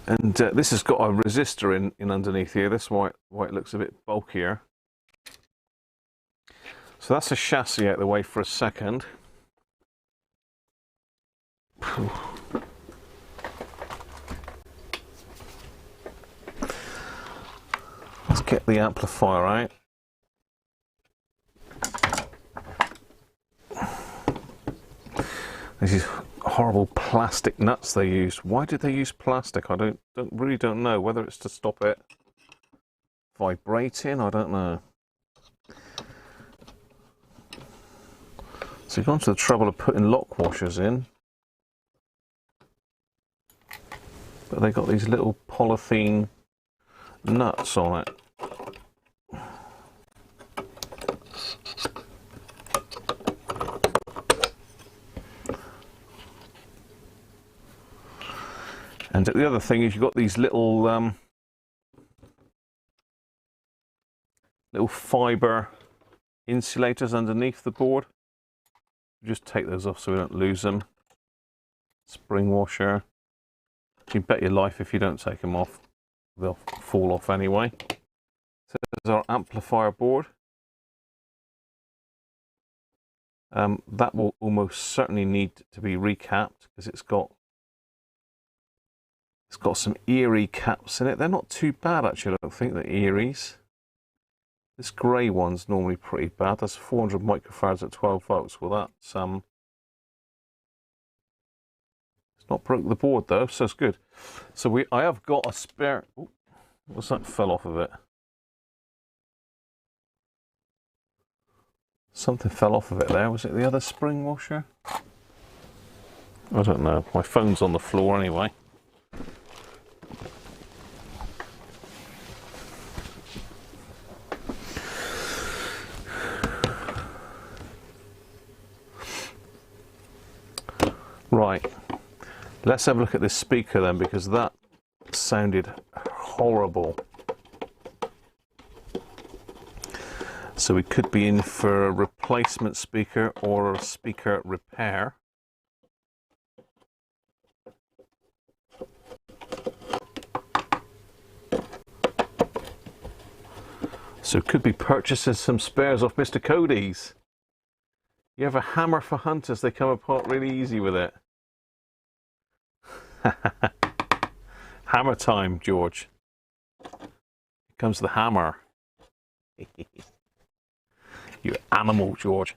And this has got a resistor in underneath here. That's why it looks a bit bulkier. So that's the chassis out of the way for a second. Let's get the amplifier out. These horrible plastic nuts they used. Why did they use plastic? I really don't know. Whether it's to stop it vibrating, I don't know. So you've gone to the trouble of putting lock washers in, but they got these little polythene nuts on it. And the other thing is you've got these little fibre insulators underneath the board. Just take those off so we don't lose them. Spring washer. You bet your life if you don't take them off, they'll fall off anyway. So there's our amplifier board. That will almost certainly need to be recapped because it's got some Erie caps in it. They're not too bad actually, I don't think, the Eries. This grey one's normally pretty bad. That's 400 microfarads at 12 volts. Well, that's it's not broke the board though, so it's good. So I have got a spare. Ooh, what's that? Fell off of it. Something fell off of it there. Was it the other spring washer? I don't know. My phone's on the floor anyway. Right, let's have a look at this speaker then, because that sounded horrible. So we could be in for a replacement speaker or a speaker repair. So could be purchasing some spares off Mr. Cody's. You have a hammer for hunters, they come apart really easy with it. Hammer time, George. Here comes the hammer. You animal, George.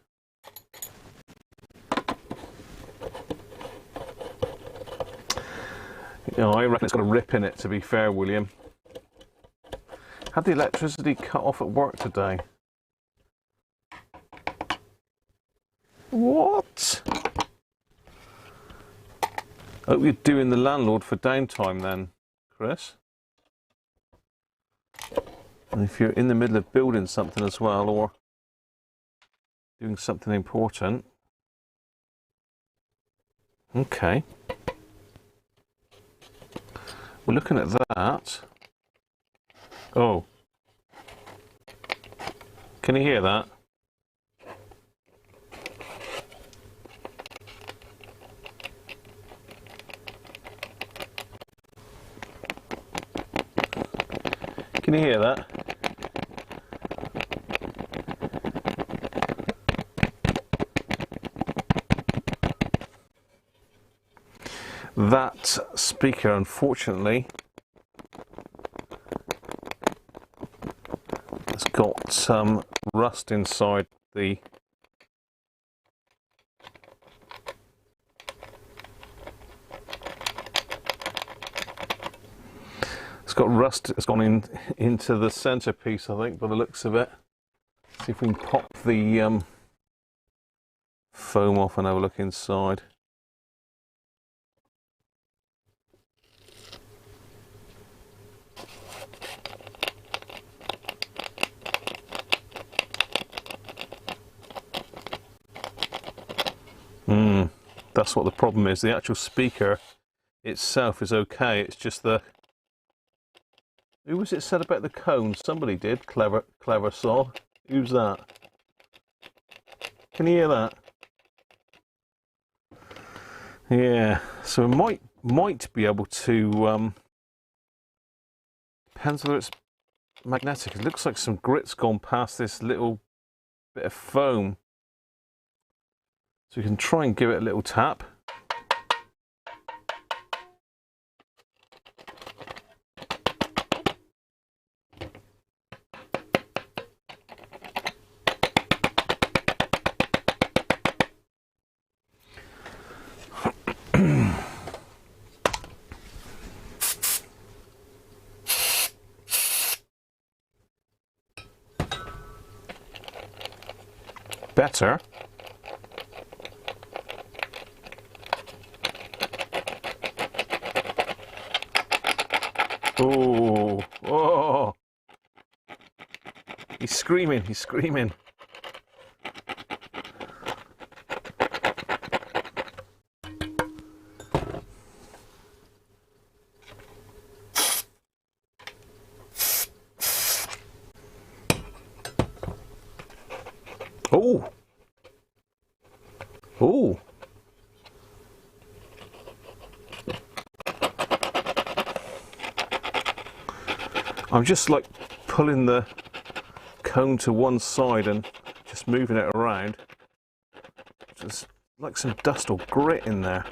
Oh, I reckon it's got a rip in it, to be fair, William. Had the electricity cut off at work today? What? Hope you're doing the landlord for downtime then, Chris. And if you're in the middle of building something as well, or doing something important. Okay. We're looking at that. Oh. Can you hear that? Can you hear that? That speaker, unfortunately, has got some rust inside the got rust. It's gone into the centerpiece, I think, by the looks of it. See if we can pop the foam off and have a look inside. That's what the problem is. The actual speaker itself is okay. It's just the... Who was it said about the cone? Somebody did. Clever saw. Who's that? Can you hear that? Yeah. So we might be able to... depends whether it's magnetic. It looks like some grit's gone past this little bit of foam. So we can try and give it a little tap. Better. Oh, oh. He's screaming, he's screaming. Oh. Oh. I'm just like pulling the cone to one side and just moving it around. There's like some dust or grit in there.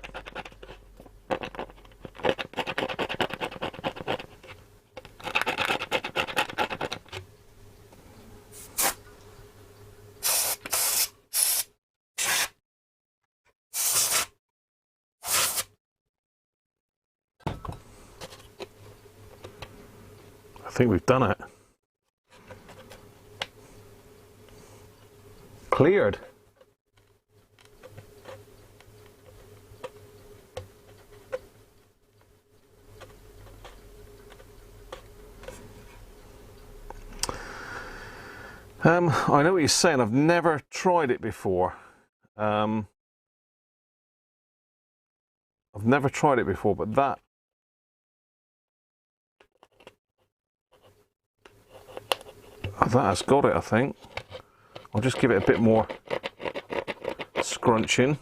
I think we've done it. Cleared. I know what you're saying. I've never tried it before. I've never tried it before, but that has got it, I think. I'll just give it a bit more scrunching.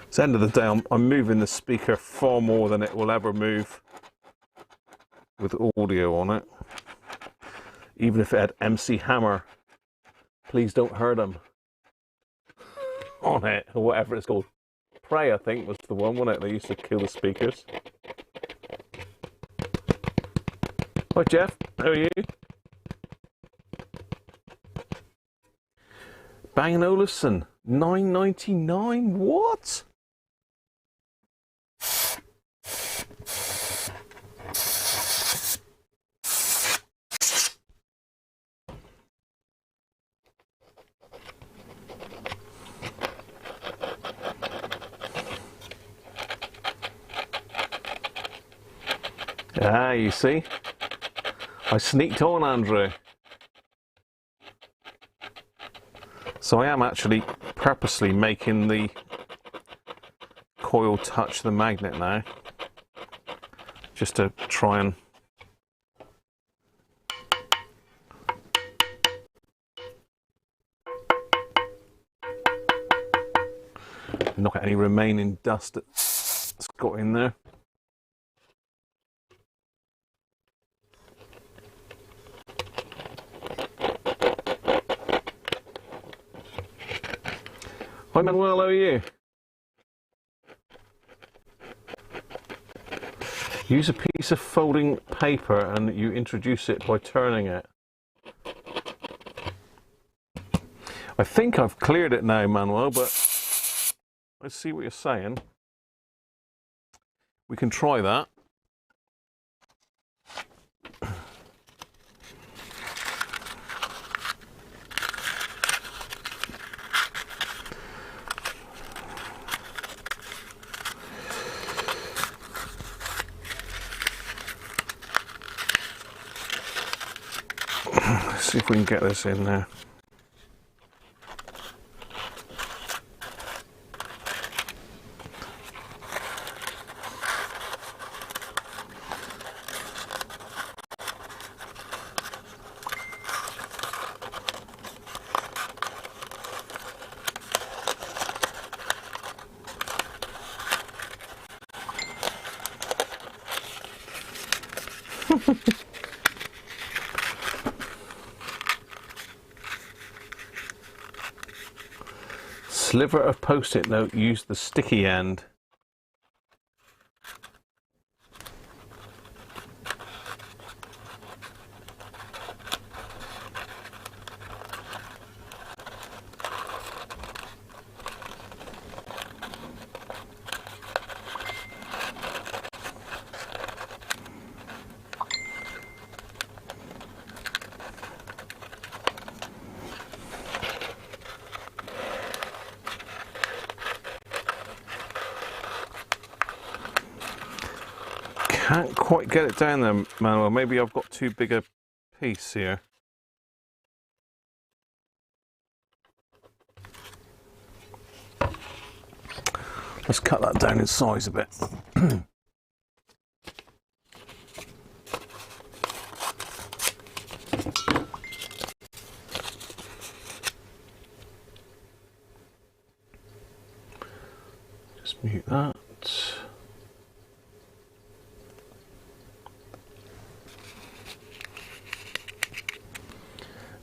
At the end of the day, I'm moving the speaker far more than it will ever move with audio on it. Even if it had MC Hammer, please don't hurt him on it, or whatever it's called. Prey, I think, was the one, wasn't it? They used to kill the speakers. Hi Jeff, how are you? Bang & Olufsen, $9.99. What? Ah, you see? I sneaked on, Andrew. So I am actually purposely making the coil touch the magnet now, just to try and knock out any remaining dust that's got in there. Hi Manuel, how are you? Use a piece of folding paper and you introduce it by turning it. I think I've cleared it now, Manuel, but let's see what you're saying. We can try that. Let's see if we can get this in there. Sliver of post-it note, use the sticky end. Can't quite get it down there, Manuel. Maybe I've got too big a piece here. Let's cut that down in size a bit. Just mute that.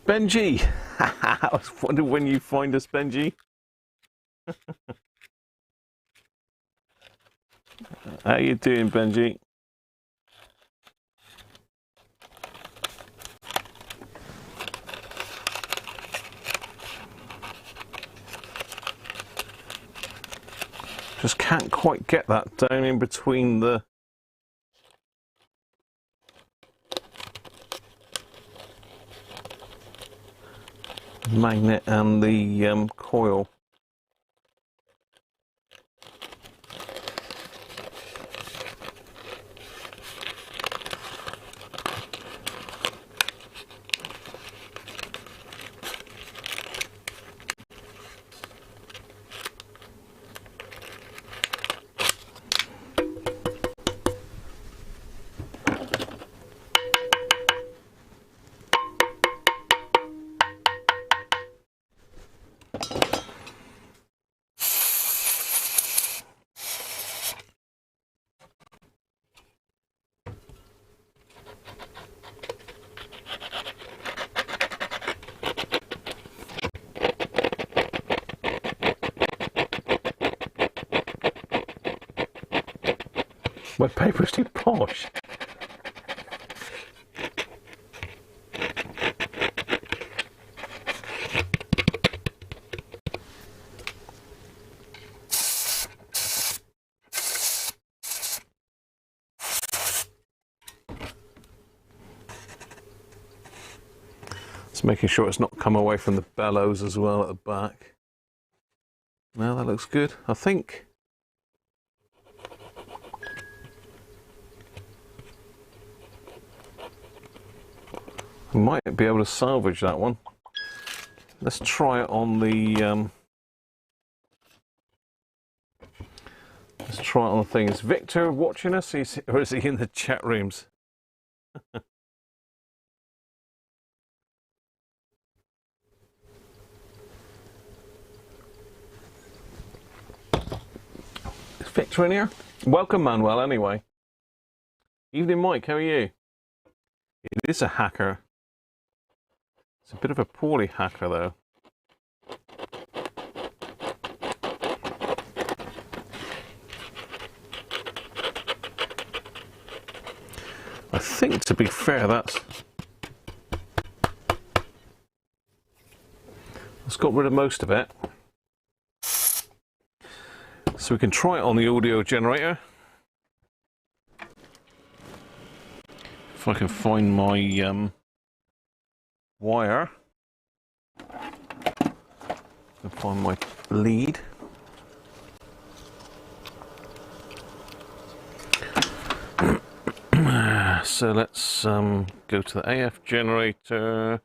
Benji! I was wondering when you find us, Benji. How you doing, Benji? Just can't quite get that down in between the magnet and the coil. My paper's too posh. Just making sure it's not come away from the bellows as well at the back. Now that looks good, I think. I might be able to salvage that one. Let's try it on the let's try it on the thing. Is Victor watching us, or is he in the chat rooms? Is Victor in here? Welcome, Manuel, anyway. Evening, Mike, how are you? It is a hacker. It's a bit of a poorly hacker, though. I think, to be fair, that's got rid of most of it. So we can try it on the audio generator. If I can find my wire and find my lead. So let's go to the AF generator.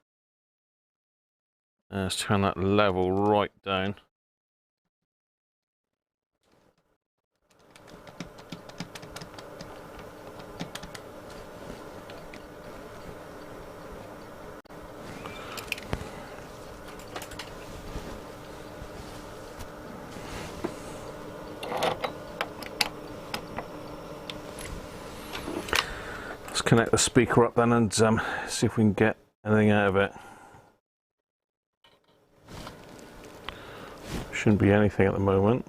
Let's turn that level right down. Connect the speaker up then and see if we can get anything out of it. Shouldn't be anything at the moment.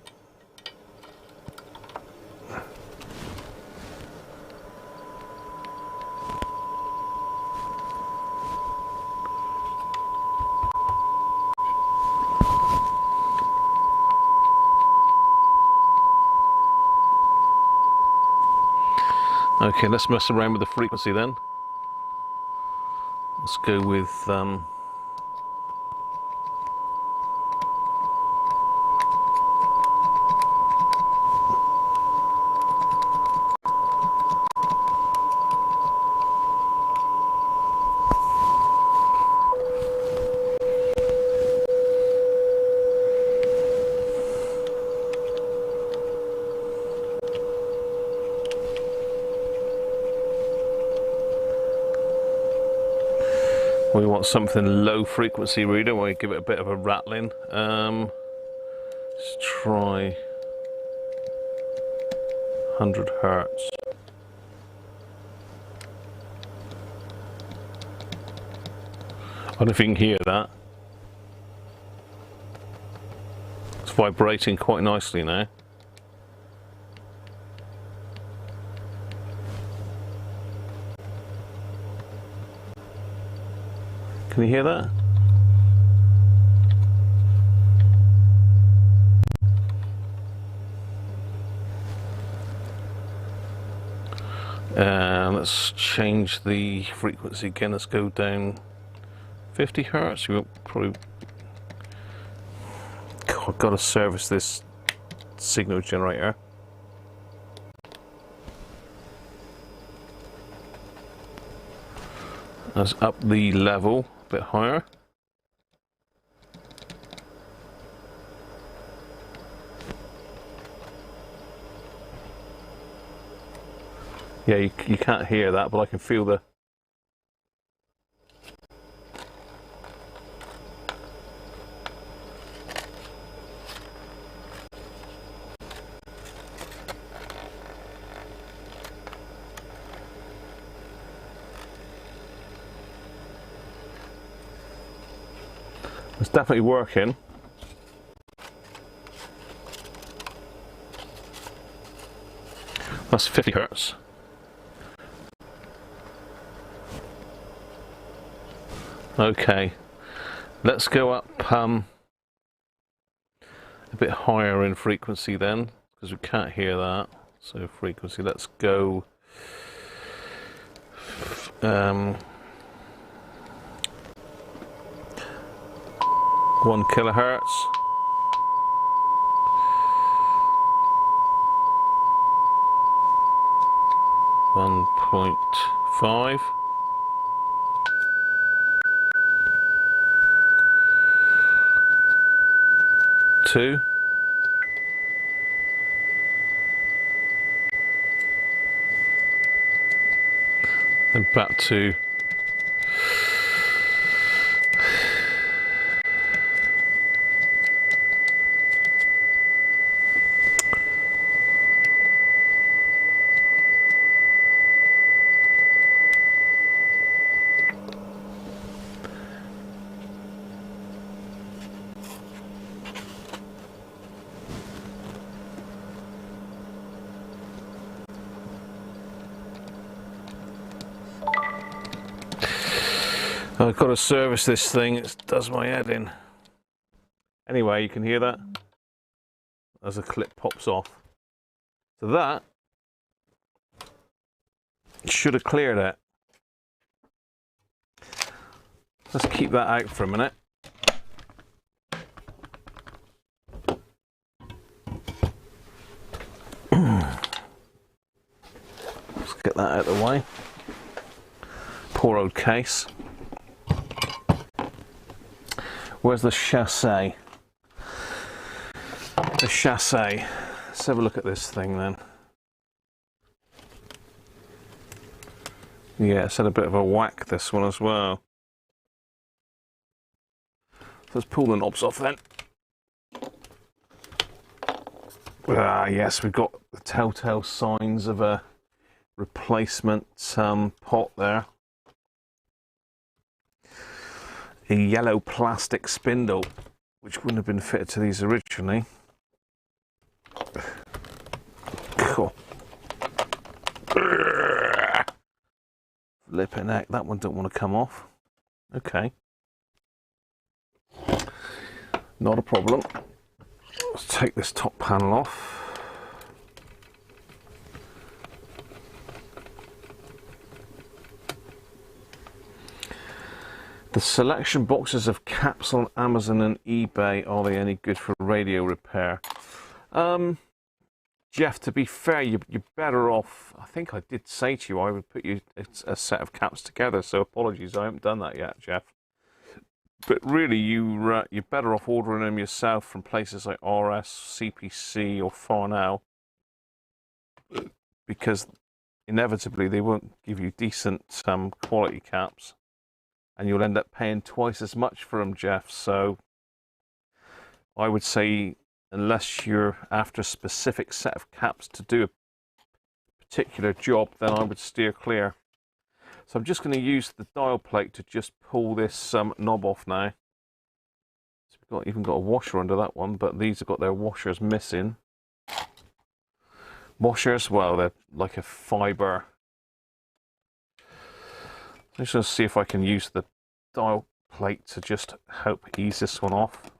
Okay, let's mess around with the frequency then. Let's go with we want something low frequency reader where we give it a bit of a rattling. Let's try 100 hertz. I don't know if you can hear that. It's vibrating quite nicely now. Can you hear that? Let's change the frequency again. Let's go down 50 hertz. We'll probably. God, I've got to service this signal generator. Let's up the level a bit higher. Yeah, you can't hear that, but I can feel the... It's definitely working. That's 50 hertz. Okay, let's go up a bit higher in frequency then, because we can't hear that. So frequency, let's go 50 1 kilohertz. .5. Two. And back to I've got to service this thing, it does my head in. Anyway, you can hear that as a clip pops off. So that should have cleared it. Let's keep that out for a minute. Let's get that out of the way. Poor old case. Where's the chassis? The chassis. Let's have a look at this thing then. Yeah, it's had a bit of a whack, this one as well. Let's pull the knobs off then. Ah, yes, we've got the telltale signs of a replacement pot there. A yellow plastic spindle, which wouldn't have been fitted to these originally. Cool. Flipping heck, that one don't want to come off. Okay. Not a problem. Let's take this top panel off. The selection boxes of caps on Amazon and eBay, are they any good for radio repair? Jeff, to be fair, you're better off. I think I did say to you I would put you a set of caps together, so apologies, I haven't done that yet, Jeff. But really, you're better off ordering them yourself from places like RS, CPC, or Farnell, because inevitably they won't give you decent quality caps. And you'll end up paying twice as much for them, Jeff. So I would say, unless you're after a specific set of caps to do a particular job, then I would steer clear. So I'm just going to use the dial plate to just pull this knob off now. So we've even got a washer under that one, but these have got their washers missing. Washers, well, they're like a fibre. I'm just going to see if I can use the dial plate to just help ease this one off.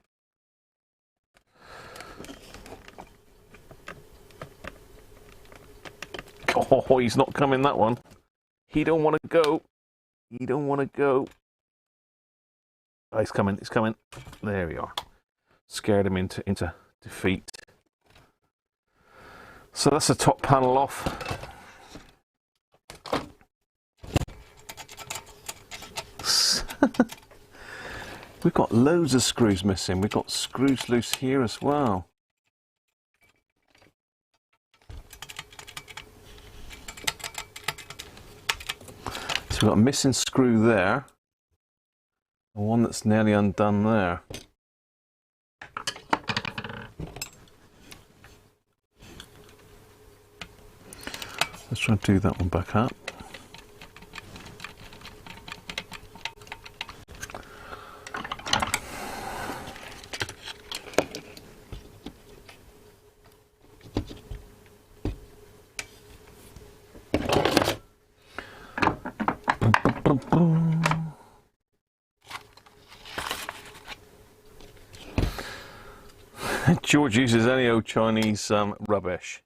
Oh, he's not coming, that one. He don't want to go. He don't want to go. Oh, he's coming. He's coming. There we are. Scared him into defeat. So that's the top panel off. We've got loads of screws missing. We've got screws loose here as well. So we've got a missing screw there, and one that's nearly undone there. Let's try and do that one back up. George uses any old Chinese rubbish.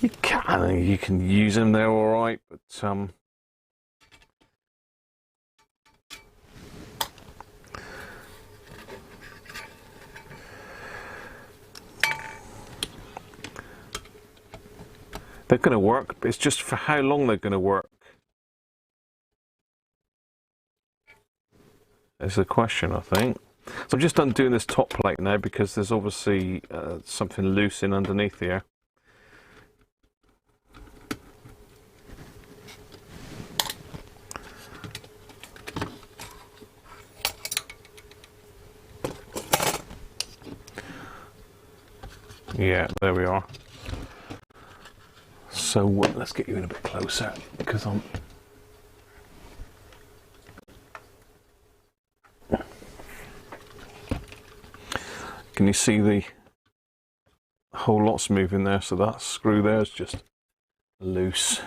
You can use them, they're all right, but they're going to work, but it's just for how long they're going to work. Is the question, I think. So I'm just undoing this top plate now because there's obviously something loose in underneath here. Yeah, there we are. So let's get you in a bit closer because I'm... Can you see the whole lot's moving there? So that screw there is just loose.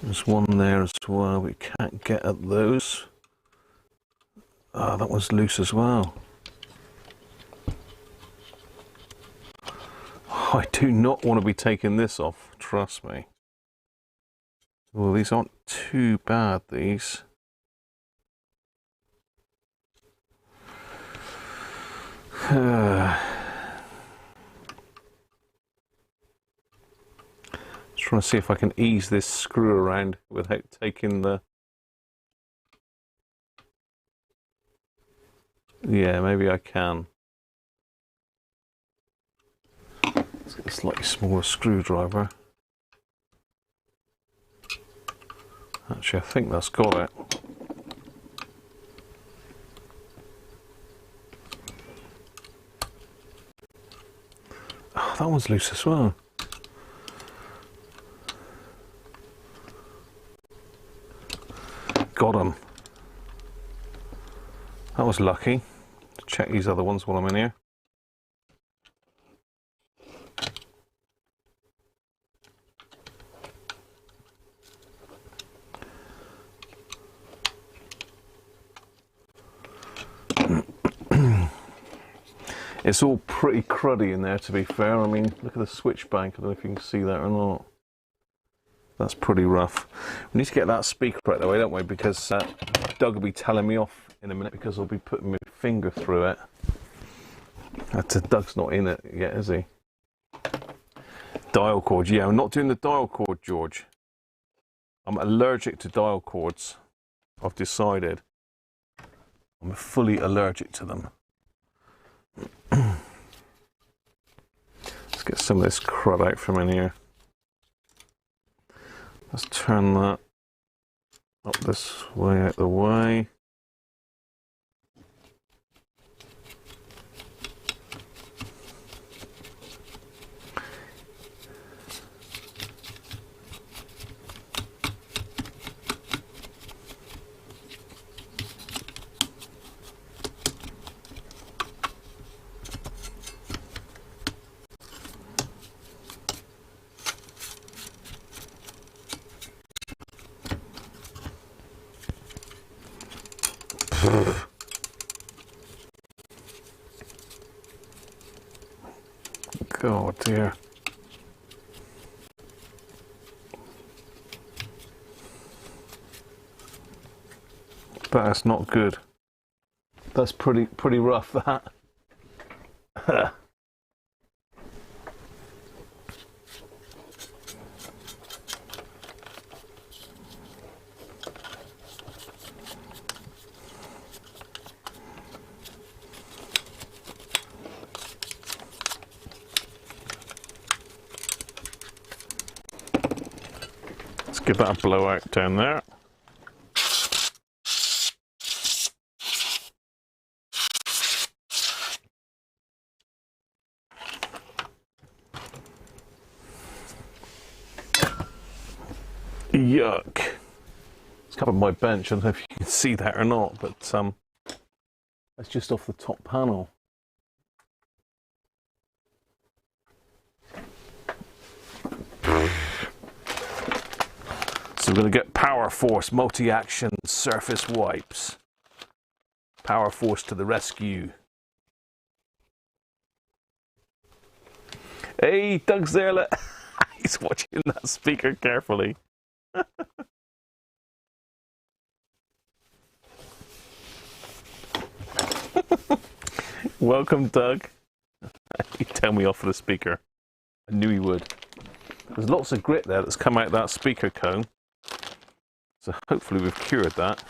There's one there as well. We can't get at those. Ah, that one's loose as well. I do not want to be taking this off, trust me. Well, these aren't too bad, these. Trying to see if I can ease this screw around without taking the... Yeah, maybe I can. Let's get a slightly smaller screwdriver. Actually, I think that's got it. Oh, that one's loose as well. Got him. That was lucky. Check these other ones while I'm in here. It's all pretty cruddy in there, to be fair. I mean, look at the switch bank. I don't know if you can see that or not. That's pretty rough. We need to get that speaker out of the way, don't we? Because Doug will be telling me off in a minute because I'll be putting my finger through it. Doug's not in it yet, is he? Dial cord. Yeah, I'm not doing the dial cord, George. I'm allergic to dial cords. I've decided. I'm fully allergic to them. Let's get some of this crud out from in here. Let's turn that up this way, out the way. Oh dear. That's not good. That's pretty rough, that. Give that a blowout down there. Yuck. It's covered my bench. I don't know if you can see that or not, but that's just off the top panel. we're going to get Power Force multi-action surface wipes. Power Force to the rescue. Hey, Doug's there. He's watching that speaker carefully. Welcome, Doug. He turned me off for the speaker. I knew he would. There's lots of grit there that's come out of that speaker cone. So hopefully we've cured that.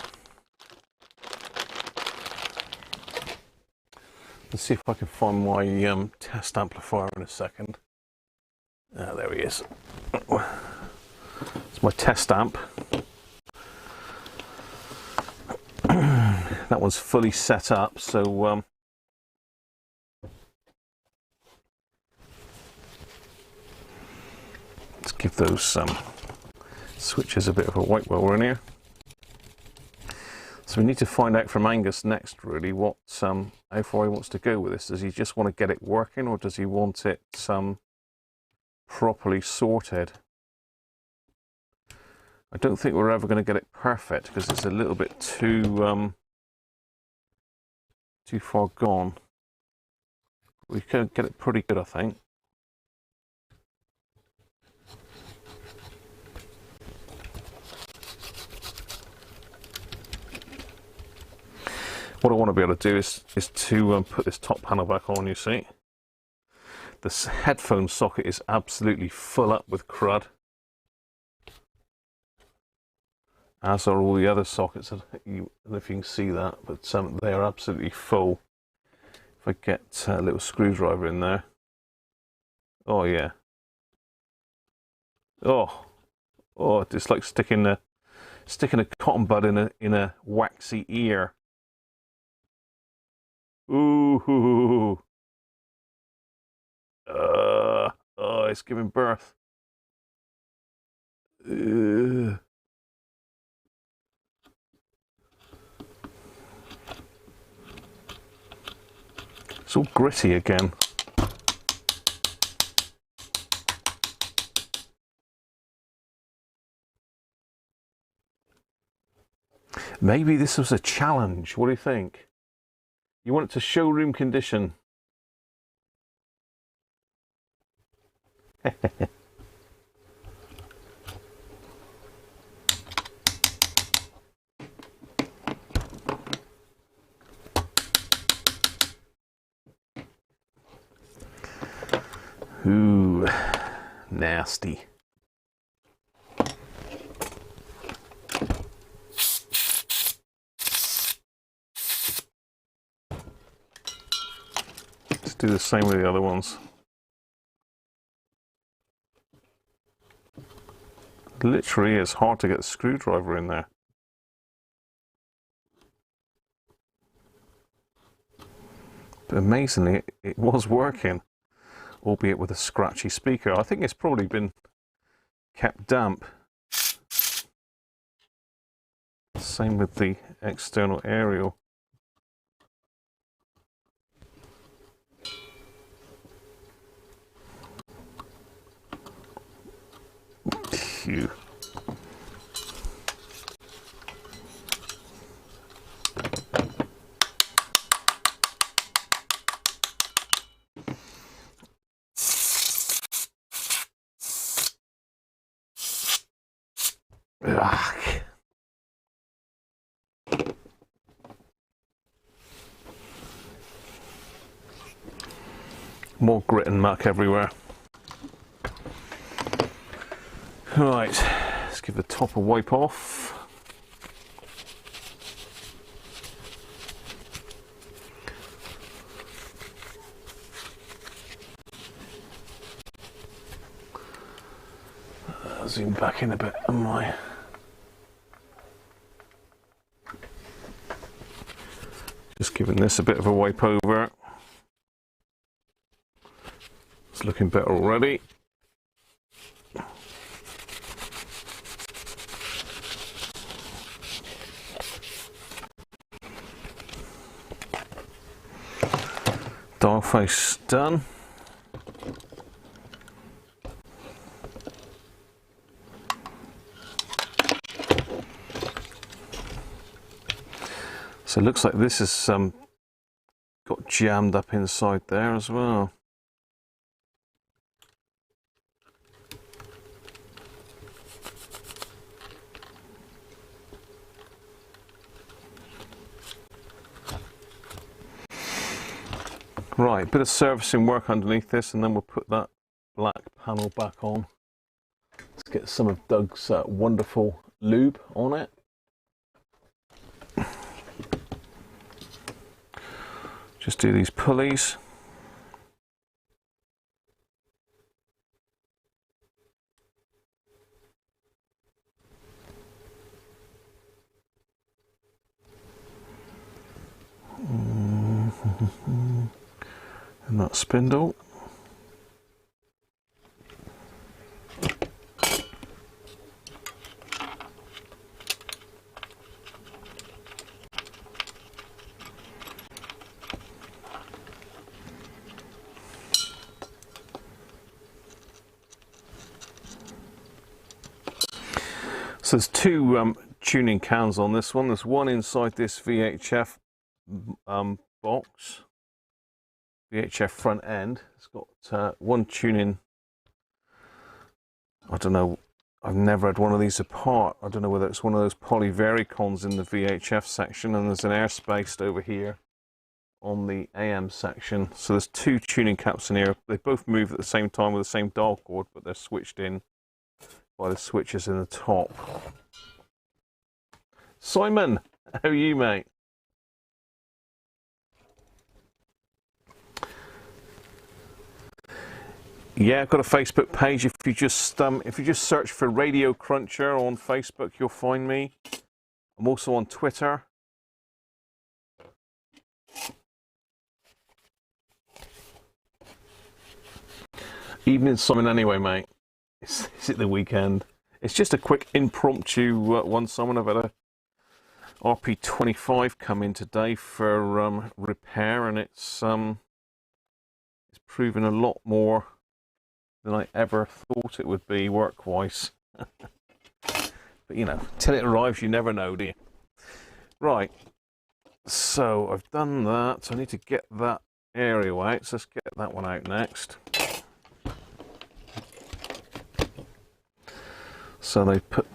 Let's see if I can find my test amplifier in a second. Ah, there he is. It's my test amp. That one's fully set up, so let's give those switches a bit of a wipe while we're in here. So we need to find out from Angus next, really, what how far he wants to go with this. Does he just want to get it working, or does he want it properly sorted? I don't think we're ever going to get it perfect because it's a little bit too far gone. We can get it pretty good, I think. What I want to be able to do is to put this top panel back on, you see. This headphone socket is absolutely full up with crud. As are all the other sockets. I don't know if you can see that, but they are absolutely full. If I get a little screwdriver in there. Oh yeah. Oh, it's like sticking a cotton bud in a waxy ear. Ooh. Oh, it's giving birth. It's all gritty again. Maybe this was a challenge. What do you think? You want it to showroom condition. Ooh, nasty. Let's do the same with the other ones. Literally, it's hard to get the screwdriver in there. But amazingly, it was working, albeit with a scratchy speaker. I think it's probably been kept damp. Same with the external aerial. Phew. Ugh. More grit and muck everywhere. Right, let's give the top a wipe off. Zoom back in a bit, am I? Just giving this a bit of a wipe over. It's looking better already. Dial face done. So it looks like this is got jammed up inside there as well. Right, bit of servicing work underneath this, and then we'll put that black panel back on. Let's get some of Doug's wonderful lube on it. Just do these pulleys. And that spindle. So there's two tuning cans on this one. There's one inside this VHF box, VHF front end. It's got one tuning. I don't know, I've never had one of these apart. I don't know whether it's one of those polyvaricons in the VHF section, and there's an airspace over here on the AM section. So there's two tuning caps in here. They both move at the same time with the same dial cord, but they're switched in by the switches in the top. Simon, how are you, mate? Yeah, I've got a Facebook page. If you just search for Radio Cruncher on Facebook, you'll find me. I'm also on Twitter. Evening, Simon. Anyway, mate. Is it the weekend? It's just a quick impromptu one. Someone, I've had a RP25 come in today for repair, and it's proven a lot more than I ever thought it would be work-wise. But you know, till it arrives, you never know, do you? Right. So I've done that. So I need to get that area out. So let's get that one out next. So they put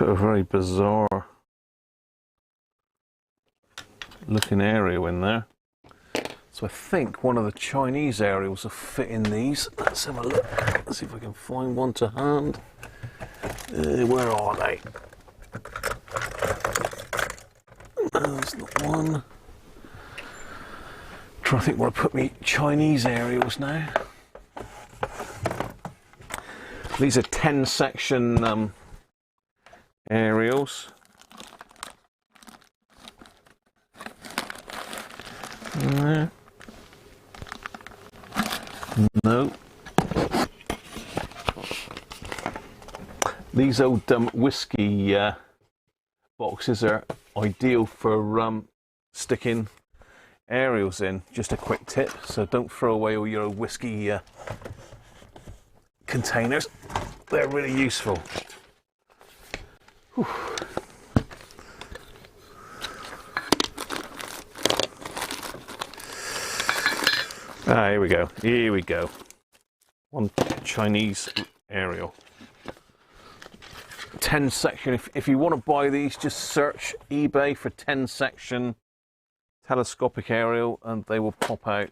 a very bizarre looking aerial in there. So I think one of the Chinese aerials will fit in these. Let's have a look. Let's see if I can find one to hand. Where are they? There's not one. Trying to think where I put me Chinese aerials now. These are 10 section aerials. No. These old whiskey boxes are ideal for sticking aerials in. Just a quick tip, so don't throw away all your old whiskey containers. They're really useful. Whew. Ah, here we go. Here we go. One Chinese aerial. 10 section. If you want to buy these, just search eBay for 10 section telescopic aerial, and they will pop out.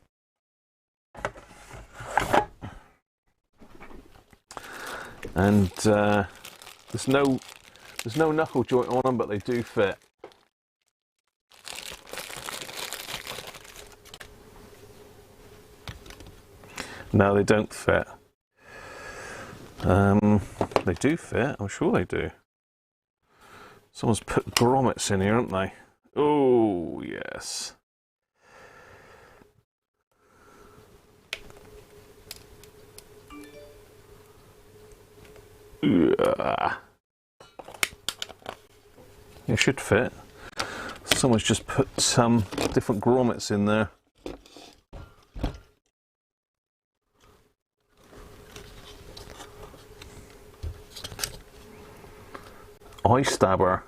And there's no knuckle joint on them, but they do fit. No, they don't fit. They do fit. I'm sure they do. Someone's put grommets in here, haven't they? Oh, yes. It should fit. Someone's just put some different grommets in there. Eye stabber.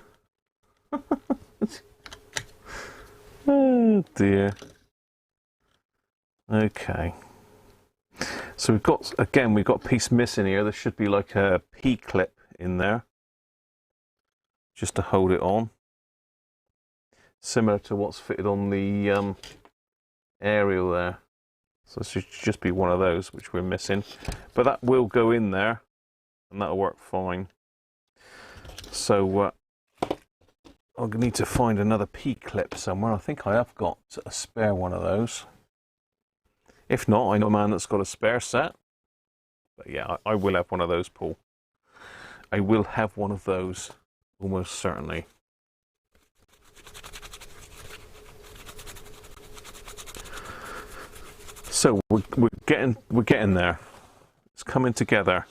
Oh dear. Okay. So we've got a piece missing here. There should be like a P-clip in there, just to hold it on. Similar to what's fitted on the aerial there. So it should just be one of those, which we're missing. But that will go in there, and that'll work fine. So I'll need to find another P-clip somewhere. I think I have got a spare one of those. If not, I know a man that's got a spare set. But yeah, I will have one of those, Paul. I will have one of those, almost certainly. So we're getting there. It's coming together.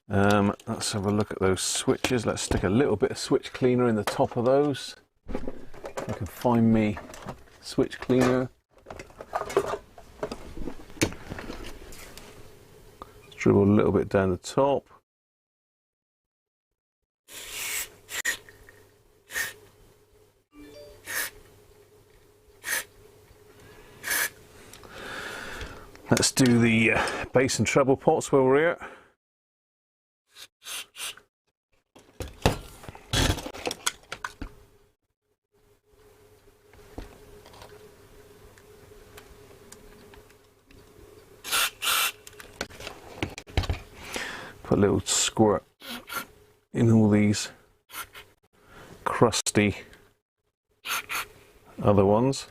Let's have a look at those switches. Let's stick a little bit of switch cleaner in the top of those. If I can find me switch cleaner. Dribble a little bit down the top. Let's do the bass and treble pots while we're here. Put a little squirt in all these crusty other ones.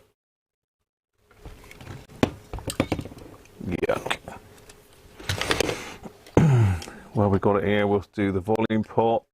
Yuck. Well, we've got it here, we'll do the volume pot.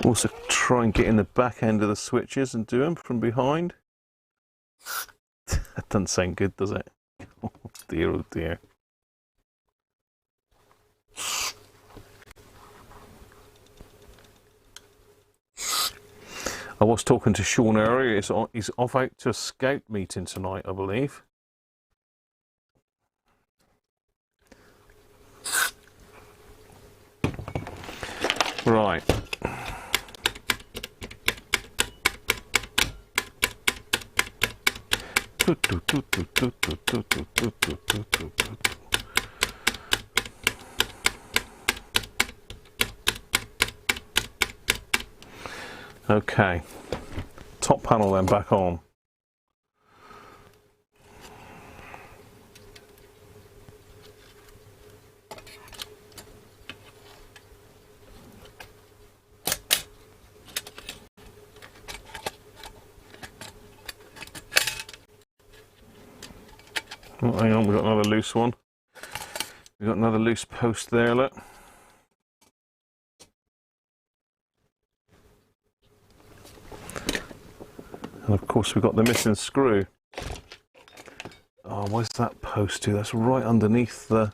Also try and get in the back end of the switches and do them from behind. That doesn't sound good, does it? Oh dear, oh dear. I was talking to Sean earlier. He's off out to a scout meeting tonight, I believe. Right. Okay, top panel then back on. Oh, hang on, we've got another loose one. We've got another loose post there, look. And of course we've got the missing screw. Oh, where's that post to? That's right underneath the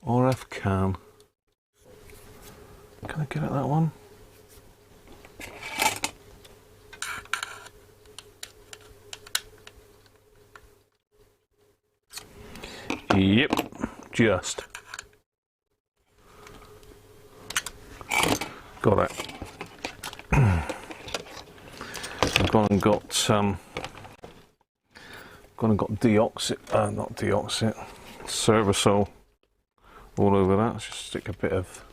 RF cam. Can I get at that one? Yep, just. Got it. I've gone and got deoxit, not deoxit, Servasol all over that. Let's just stick a bit of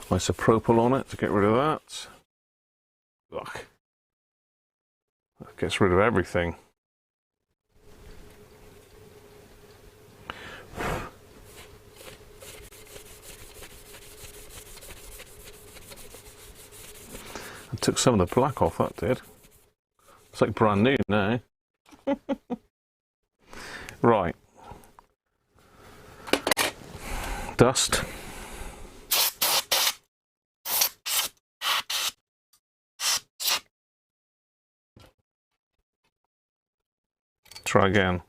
isopropyl on it to get rid of that. Ugh. That gets rid of everything. took some of the black off, that did. It's like brand new now. Right. Dust. Try again.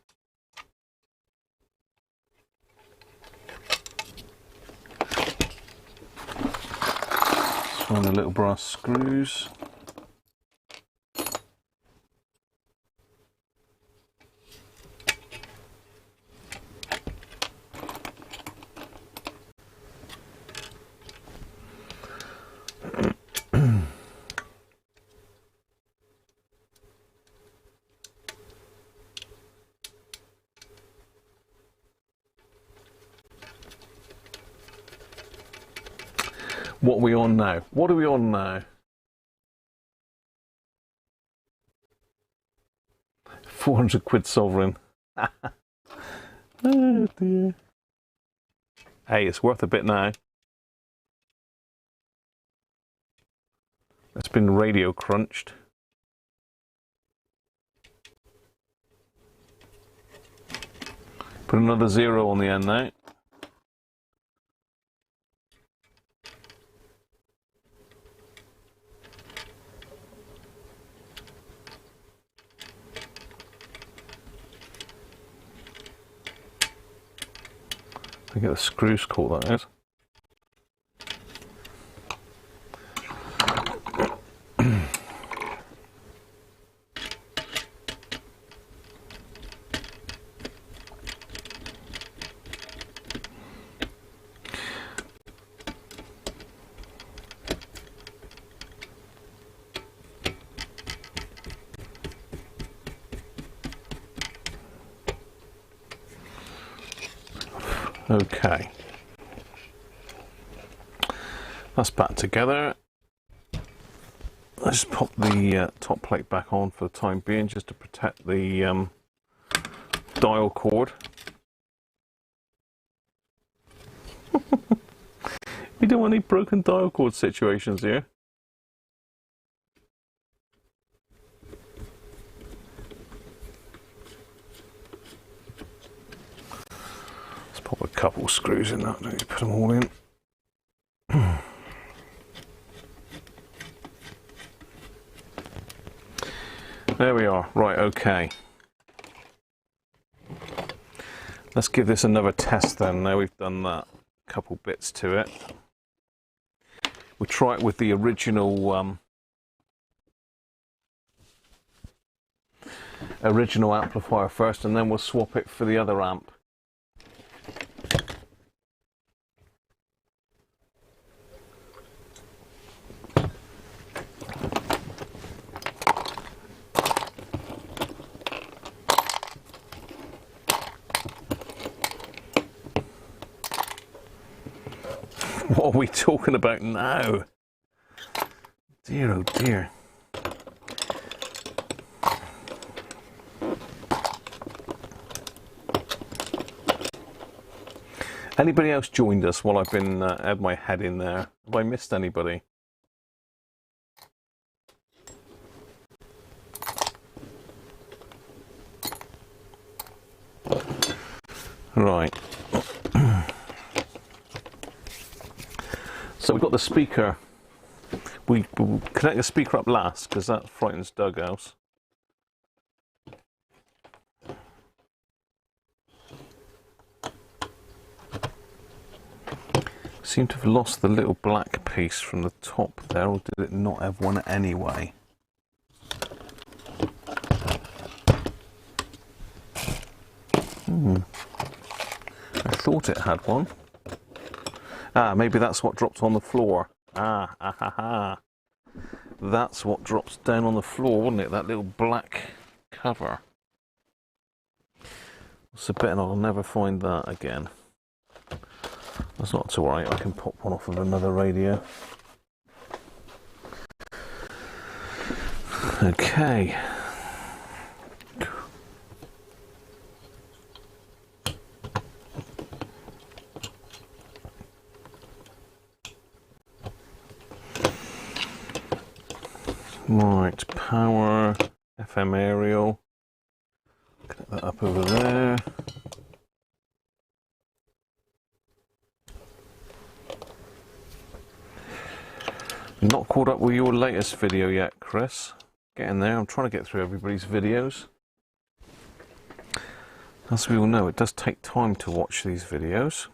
Find the little brass screws. What are we on now? What are we on now? 400 quid sovereign. Oh dear. Hey, it's worth a bit now. It's been radio crunched. Put another 0 on the end now. I get the screws caught, that is. Okay, that's back together. Let's pop the top plate back on for the time being, just to protect the dial cord. We don't want any broken dial cord situations here. Pop a couple screws in that, don't need to put them all in. There we are, right, okay. Let's give this another test then, now we've done that. Couple bits to it. We'll try it with the original amplifier first, and then we'll swap it for the other amp. What are we talking about now? Dear, oh dear. Anybody else joined us while I've been had my head in there? Have I missed anybody? Right. So we've got the speaker. We'll connect the speaker up last because that frightens Doug else. Seem to have lost the little black piece from the top there, or did it not have one anyway? I thought it had one. Ah, maybe that's what dropped on the floor. That's what drops down on the floor, wasn't it? That little black cover. It's a bit, and I'll never find that again. That's not to worry, I can pop one off of another radio. Okay. Right, power, FM aerial. Connect that up over there. Not caught up with your latest video yet, Chris. Getting there. I'm trying to get through everybody's videos. As we all know, it does take time to watch these videos.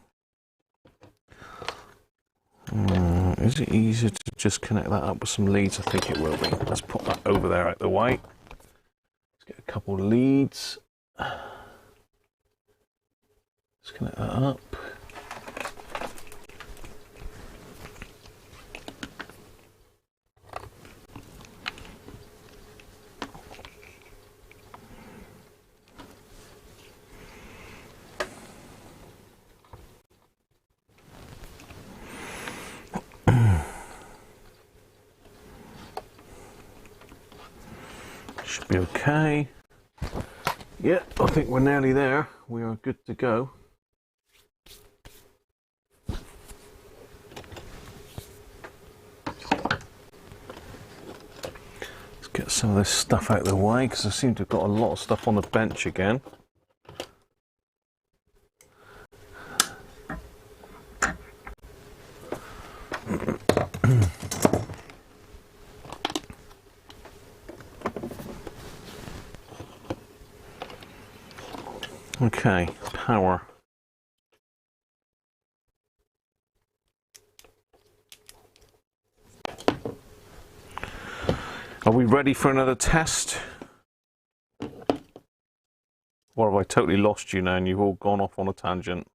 Is it easier to just connect that up with some leads? I think it will be. Let's put that over there out the way. Let's get a couple of leads. Let's connect that up. Should be okay. Yeah, I think we're nearly there. We are good to go. Let's get some of this stuff out of the way because I seem to have got a lot of stuff on the bench again. Okay, power. Are we ready for another test? Or have I totally lost you now and you've all gone off on a tangent?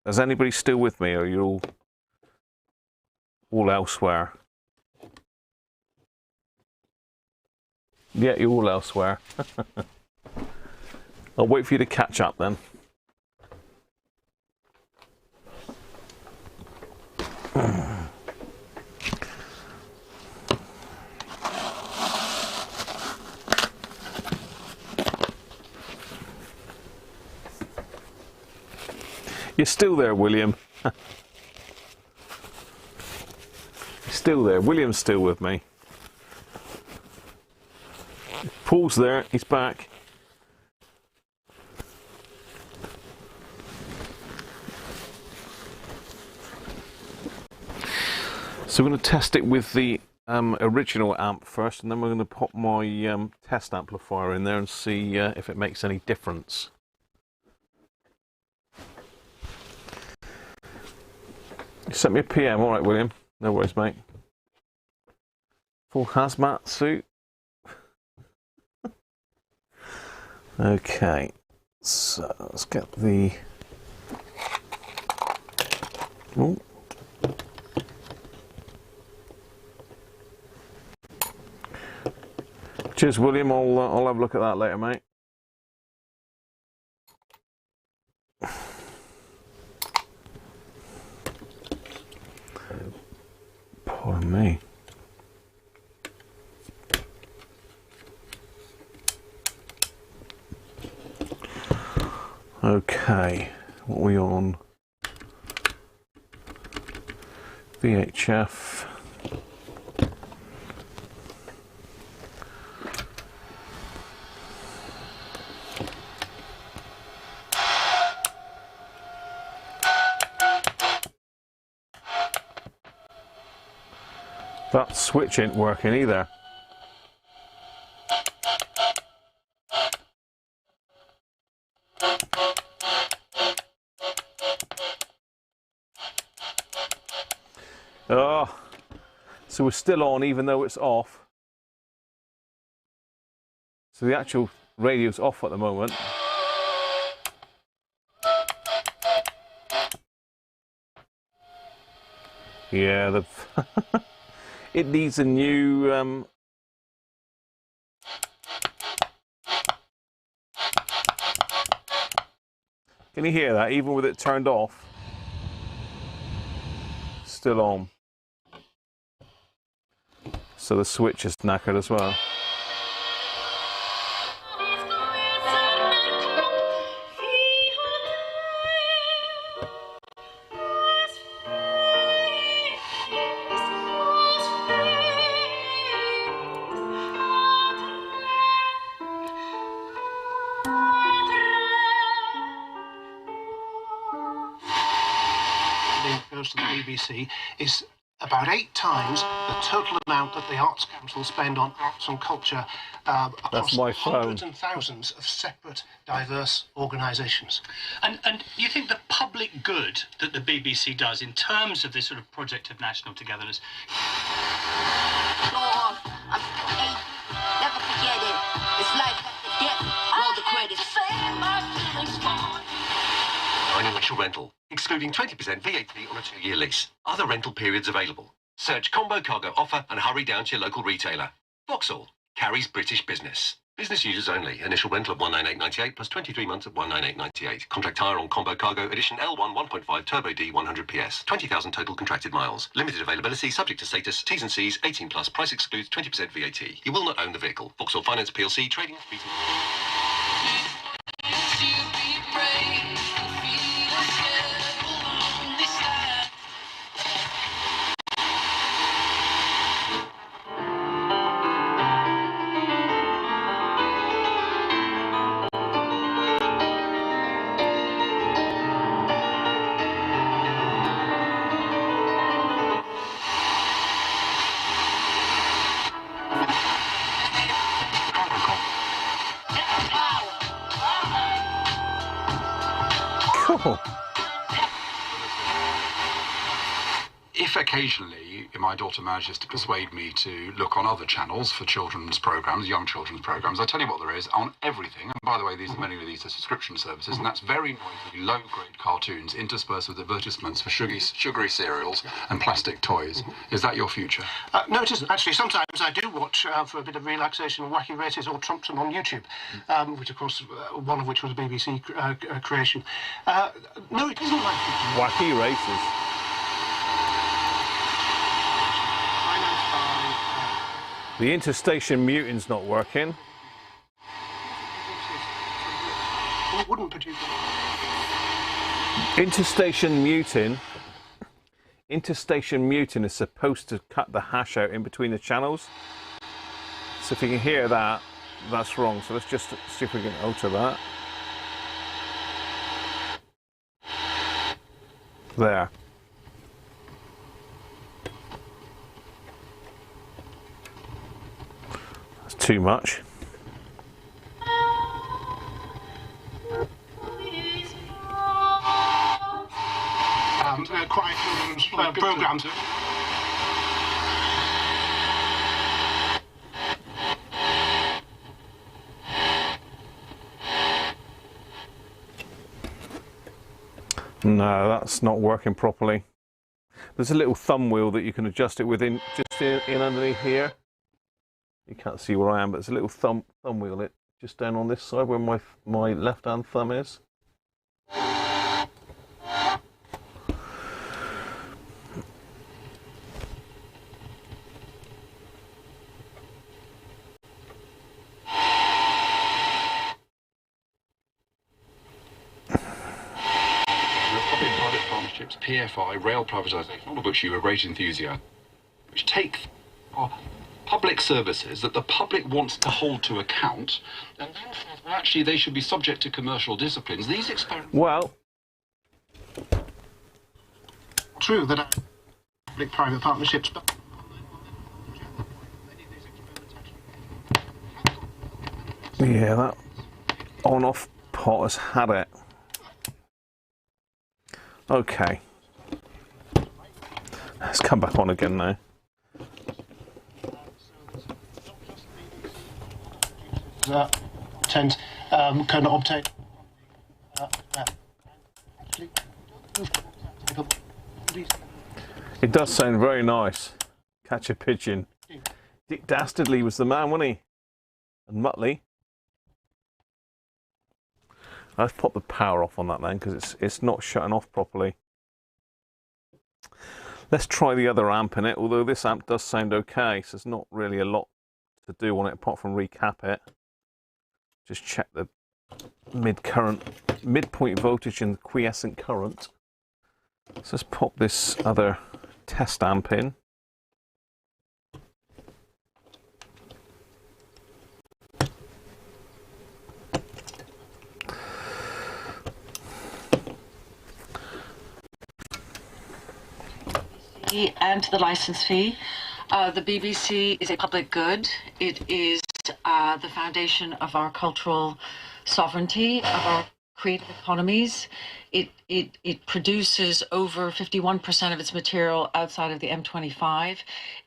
Is anybody still with me, or are you all elsewhere? Yeah, you're all elsewhere. I'll wait for you to catch up then. You're still there, William. You're still there. William's still with me. Paul's there. He's back. So we're going to test it with the original amp first, and then we're going to pop my test amplifier in there and see if it makes any difference. You sent me a PM, all right, William. No worries, mate. Full hazmat suit. Okay, so let's get the. Oh. Cheers, William. I'll have a look at that later, mate. Pardon me. Okay, what are we on? VHF. That switch ain't working either. Oh, so we're still on even though it's off. So the actual radio's off at the moment. Yeah, it needs a new Can you hear that? Even with it turned off, still on. So the switch is knackered as well. goes to the BBC is about 8 times the total amount that the Arts Council spend on arts and culture across my phone. hundreds and thousands of separate, diverse organisations. And you think the public good that the BBC does in terms of this sort of project of national togetherness? Never forget it. It's like get all the credits. Initial rental, excluding 20% VAT on a 2-year lease. Other rental periods available. Search Combo Cargo offer and hurry down to your local retailer. Vauxhall carries British business. Business users only. Initial rental of £198.98 plus 23 months at £198.98. Contract hire on Combo Cargo Edition L1 1.5 Turbo D 100 PS. 20,000 total contracted miles. Limited availability subject to status. T's and C's 18 plus. Price excludes 20% VAT. You will not own the vehicle. Vauxhall Finance PLC trading. Cool. If occasionally my daughter manages to persuade me to look on other channels for children's programs, young children's programs, I tell you what there is on everything. And by the way, many of these are subscription services, and that's very noisy, low-grade cartoons interspersed with advertisements for sugary cereals and plastic toys. Is that your future? No, it isn't. Actually, sometimes I do watch for a bit of relaxation wacky races or Trumpton on YouTube, which, of course, one of which was a BBC creation. No, it isn't my future. Wacky races. The interstation muting's not working. It wouldn't produce Interstation muting is supposed to cut the hash out in between the channels. So if you can hear that, that's wrong. So let's just see if we can alter that. There. That's too much. Quiet programs. No, that's not working properly. There's a little thumb wheel that you can adjust it within, just in underneath here. You can't see where I am, but there's a little thumb wheel just down on this side where my left hand thumb is. PFI, rail privatisation, all of which you are great enthusiasts, which take public services that the public wants to hold to account, and then actually they should be subject to commercial disciplines. These experiments... Well... True that public-private partnerships, but... Yeah, that on-off pot has had it. Okay. Let's come back on again now. Cannot obtain. It does sound very nice. Catch a pigeon. Dick Dastardly was the man, wasn't he? And Muttley. Let's pop the power off on that then, because it's not shutting off properly. Let's try the other amp in it, although this amp does sound okay, so there's not really a lot to do on it apart from recap it. Just check the midpoint voltage and quiescent current. So let's pop this other test amp in. BBC and the license fee. The BBC is a public good. It is the foundation of our cultural sovereignty, of our creative economies. It produces over 51% of its material outside of the M25.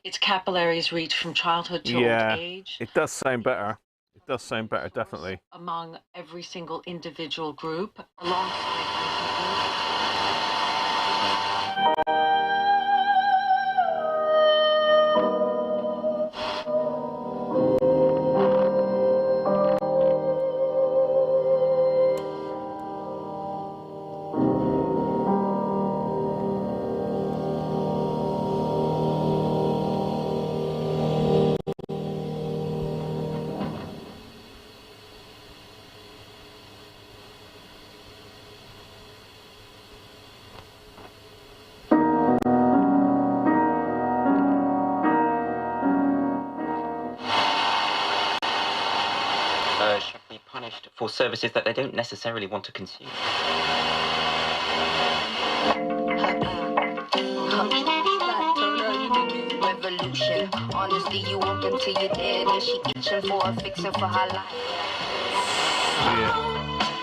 Its capillaries reach from childhood to old age. It does sound better. It does sound better, definitely. Among every single individual group, alongside should be punished for services that they don't necessarily want to consume. Revolution. Honestly, you walk until you're dead, and she itching for a fixing for her life.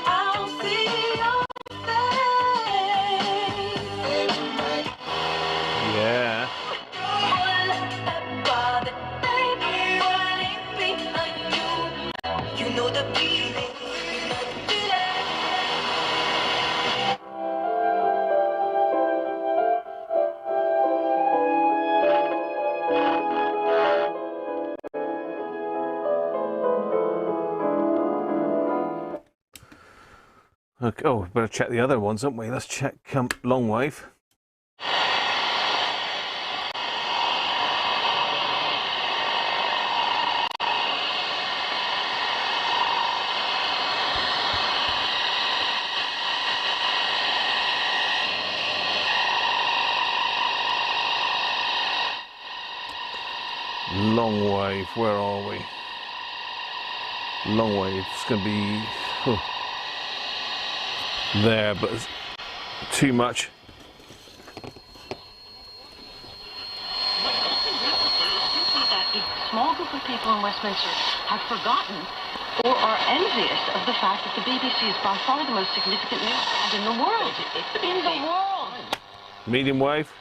I'll see your face. Yeah. You know the feeling. Okay, oh, better check the other ones, haven't we? Let's check long wave. Long wave, where are we? Long wave, it's going to be there, but it's too much. A small group of people in Westminster have forgotten or are envious of the fact that the BBC is by far the most significant news brand in the world. In the world. Medium wave.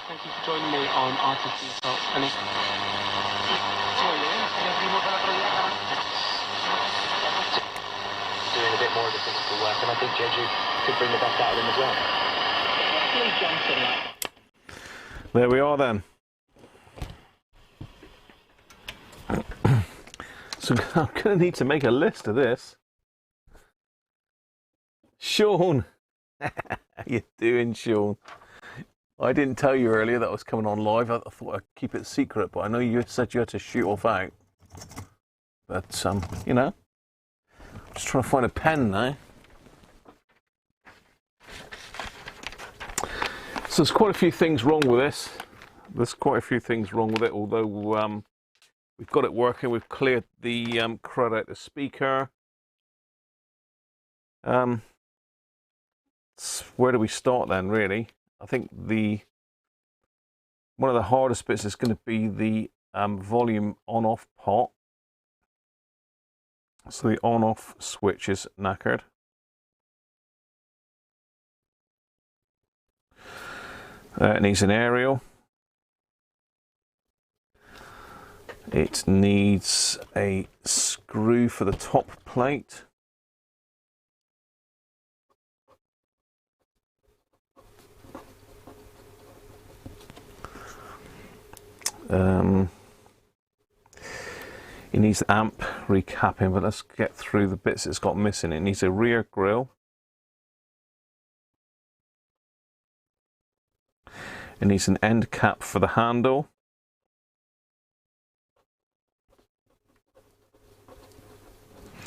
Thank you for joining me on RTC Talks. Doing a bit more of the physical work, and I think Jeju could bring the best out of him as well. There we are then. So I'm going to need to make a list of this. Sean! How you doing, Sean? I didn't tell you earlier that I was coming on live. I thought I'd keep it secret, but I know you said you had to shoot off out. But, you know, just trying to find a pen now. So there's quite a few things wrong with this. There's quite a few things wrong with it, although we've got it working. We've cleared the crud out the speaker. Where do we start then, really? I think one of the hardest bits is going to be the volume on-off pot. So the on-off switch is knackered. It needs an aerial. It needs a screw for the top plate. It needs the amp recapping, but let's get through the bits it's got missing. It needs a rear grille. It needs an end cap for the handle.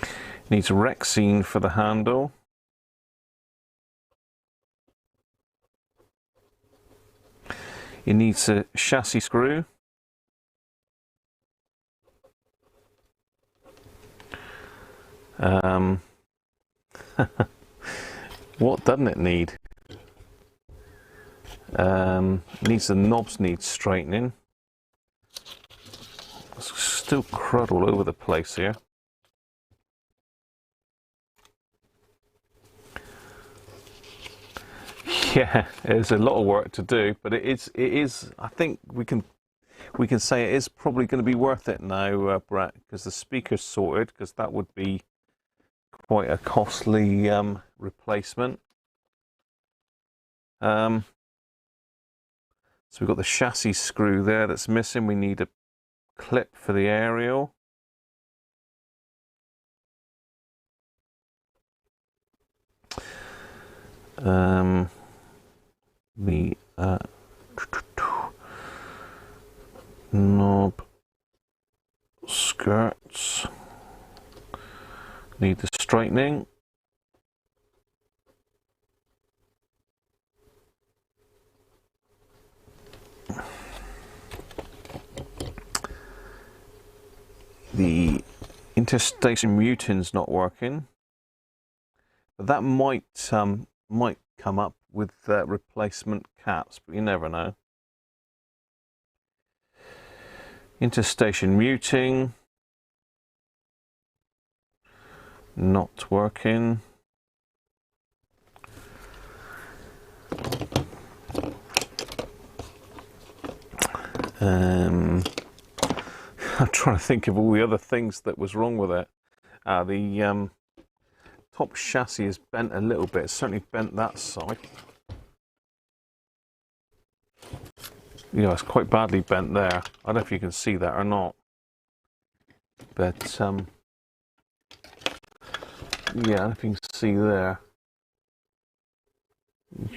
It needs a Rexine for the handle. It needs a chassis screw. What doesn't it need? Needs the knobs need straightening. It's still crud all over the place here. Yeah, there's a lot of work to do, but it is. I think we can say it is probably going to be worth it now, Brett, because the speaker's sorted. Because that would be quite a costly replacement. So we've got the chassis screw there that's missing. We need a clip for the aerial. The knob skirts need the straightening. The interstation muting's not working, but that might come up with replacement caps, but you never know. Interstation muting not working. I'm trying to think of all the other things that was wrong with it. The top chassis is bent a little bit. It's certainly bent that side. You know, it's quite badly bent there. I don't know if you can see that or not. But, yeah, I don't know if you can see there.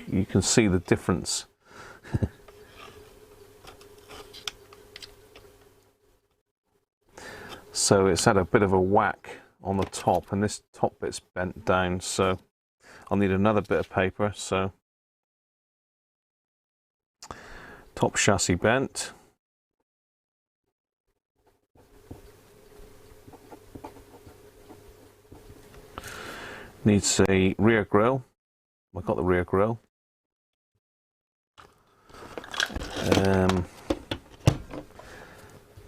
You can see the difference. So it's had a bit of a whack on the top, and this top bit's bent down, so I'll need another bit of paper. So top chassis bent. Needs a rear grille. I've got the rear grille.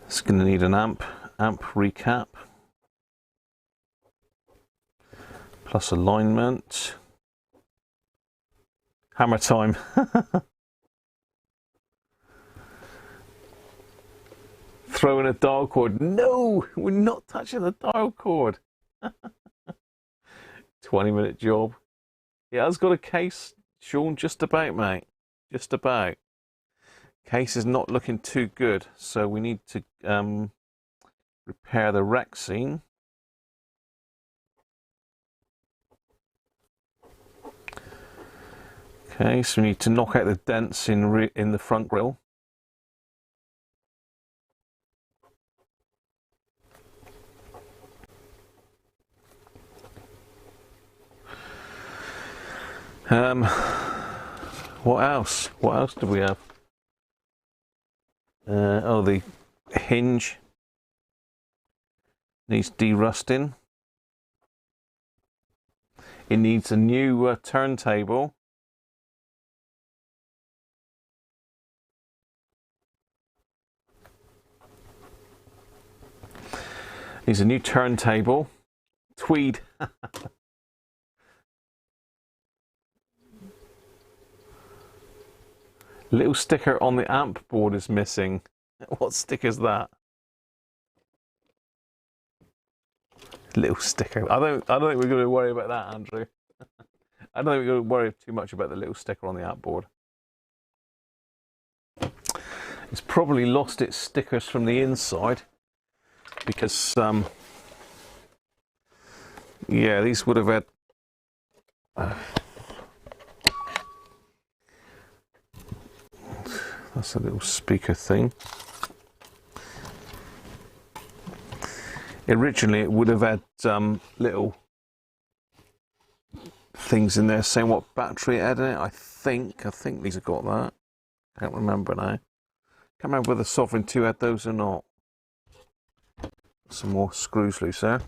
It's going to need an amp recap plus alignment. Hammer time. Throw in a dial cord. No, we're not touching the dial cord. 20-minute job. Yeah, I've got a case, Sean, just about, mate. Just about. Case is not looking too good, so we need to repair the Rexine. Okay, so we need to knock out the dents in the front grille. What else? What else do we have? Oh, the hinge needs de-rusting. It needs a new turntable. Needs a new turntable. Tweed. Little sticker on the amp board is missing. What sticker's that? Little sticker. I don't think we're going to worry about that, Andrew. I don't think we're going to worry too much about the little sticker on the amp board. It's probably lost its stickers from the inside because yeah, these would have had that's a little speaker thing. Originally it would have had little things in there saying what battery it had in it. I think these have got that. Can't remember now. Can't remember whether Sovereign 2 had those or not. Some more screws loose there.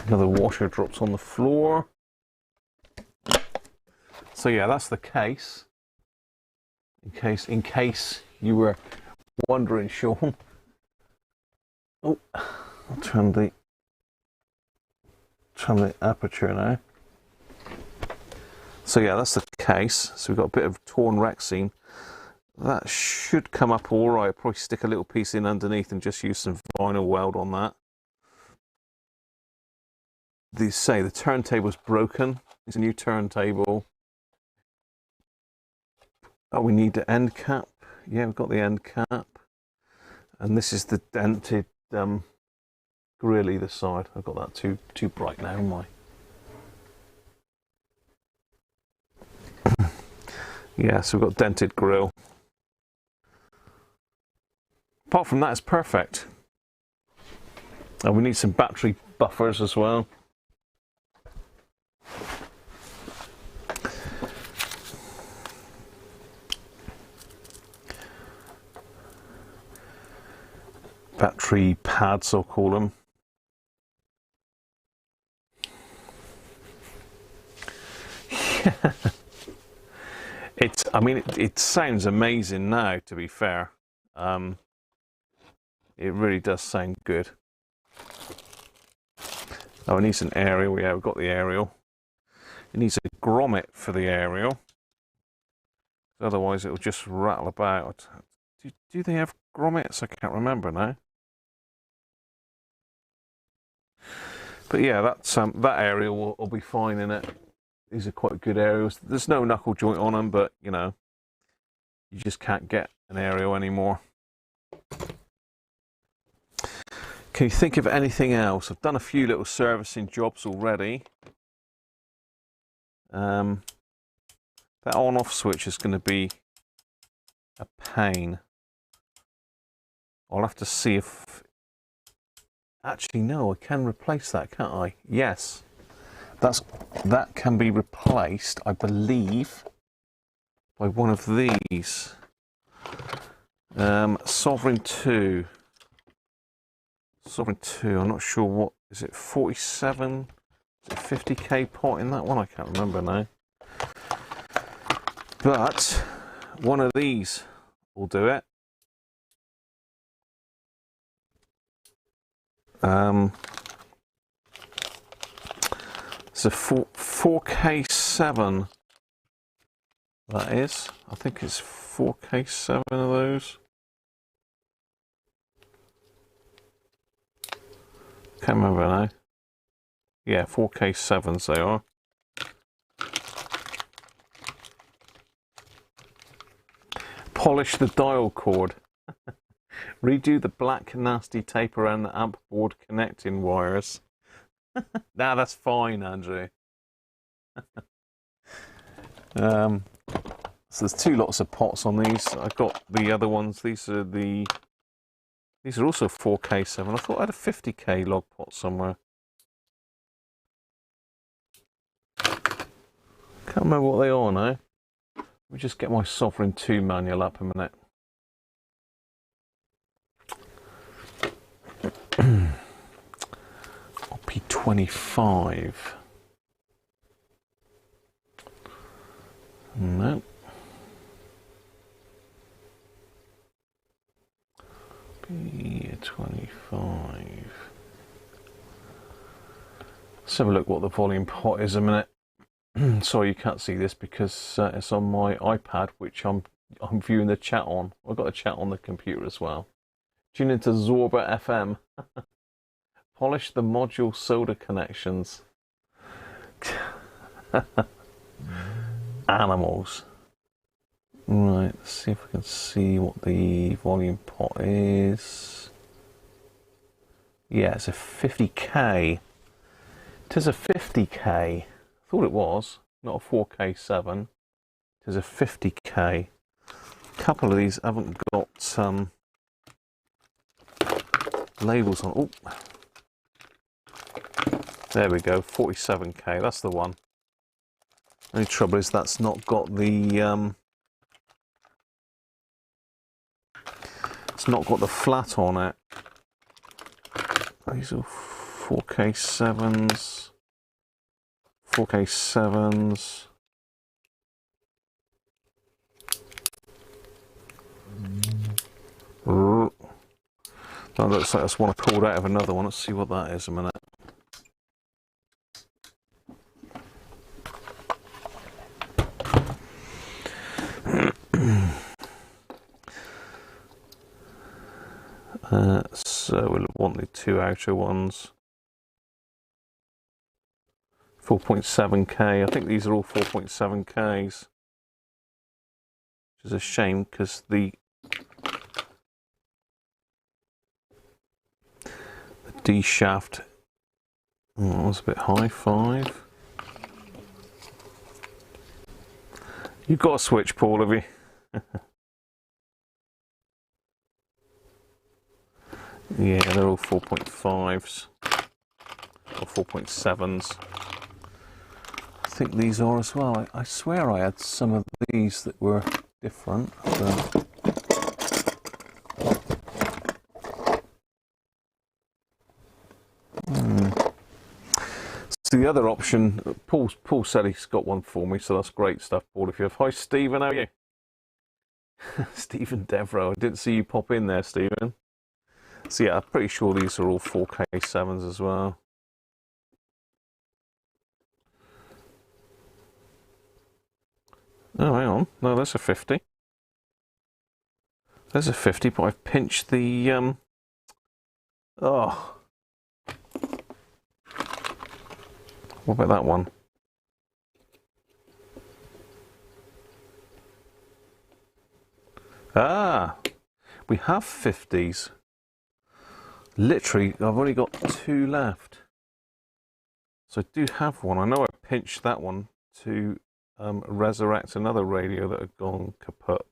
Another washer drops on the floor. So yeah, that's the case. In case you were wondering, Sean. Oh, I'll turn the aperture now. So yeah, that's the case. So we've got a bit of torn Rexine. That should come up all right. I'll probably stick a little piece in underneath and just use some vinyl weld on that. They say the turntable's broken. It's a new turntable. Oh, we need the end cap. Yeah, we've got the end cap. And this is the dented grill either side. I've got that too bright now, haven't I? Yeah, so we've got dented grill. Apart from that, it's perfect. And we need some battery buffers as well. Battery pads, I'll call them. I mean, it sounds amazing now, to be fair. It really does sound good. Oh, it needs an aerial. Yeah, we've got the aerial. It needs a grommet for the aerial. Otherwise, it'll just rattle about. Do they have grommets? I can't remember now. But yeah, that aerial will be fine in it. These are quite good aerials. There's no knuckle joint on them, but you know, you just can't get an aerial anymore. Can you think of anything else? I've done a few little servicing jobs already. That on-off switch is going to be a pain. I'll have to see if... Actually, no, I can replace that, can't I? Yes. That can be replaced, I believe, by one of these. Sovereign 2. Sovereign 2, I'm not sure what... Is it 47? Is it 50k pot in that one? I can't remember now. But one of these will do it. It's a 4K7. That is. I think it's 4K7 of those. Can't remember now. Yeah, 4K7s they are. Polish the dial cord. Redo the black nasty tape around the amp board connecting wires. Nah, that's fine, Andrew. So there's two lots of pots on these. I've got the other ones. These are also 4K7. I thought I had a 50k log pot somewhere. Can't remember what they are now. Let me just get my Sovereign 2 manual up a minute. RP25. No. RP25. Let's have a look what the volume pot is a minute. Sorry you can't see this because it's on my iPad, which I'm viewing the chat on. I've got a chat on the computer as well. Tune into Zorba FM. Polish the module solder connections. Animals. Right, let's see if I can see what the volume pot is. Yeah, it's a 50k. It is a 50k. I thought it was, not a 4K7. It is a 50k. A couple of these haven't got labels on. Oh, there we go, 47k. That's the one. The only trouble is that's not got the it's not got the flat on it. These are 4K7s. 4K7s. That looks like that's one I pulled out of another one. Let's see what that is a minute. So we'll want the two outer ones. 4.7K. I think these are all 4.7Ks. Which is a shame because the D shaft was a bit high. 5. You've got a switch, Paul, have you? Yeah, they're all 4.5s or 4.7s. I think these are as well. I swear I had some of these that were different. But so the other option, Paul said he's got one for me, so that's great stuff, Paul. If you have, hi Stephen, how are you? Stephen Devereaux, I didn't see you pop in there, Stephen. So yeah, I'm pretty sure these are all 4K7s as well. Oh, hang on. No, that's a 50. There's a 50, but I've pinched the... Oh. What about that one? Ah! We have 50s. Literally, I've only got 2 left. So I do have one. I know I pinched that one to resurrect another radio that had gone kaput.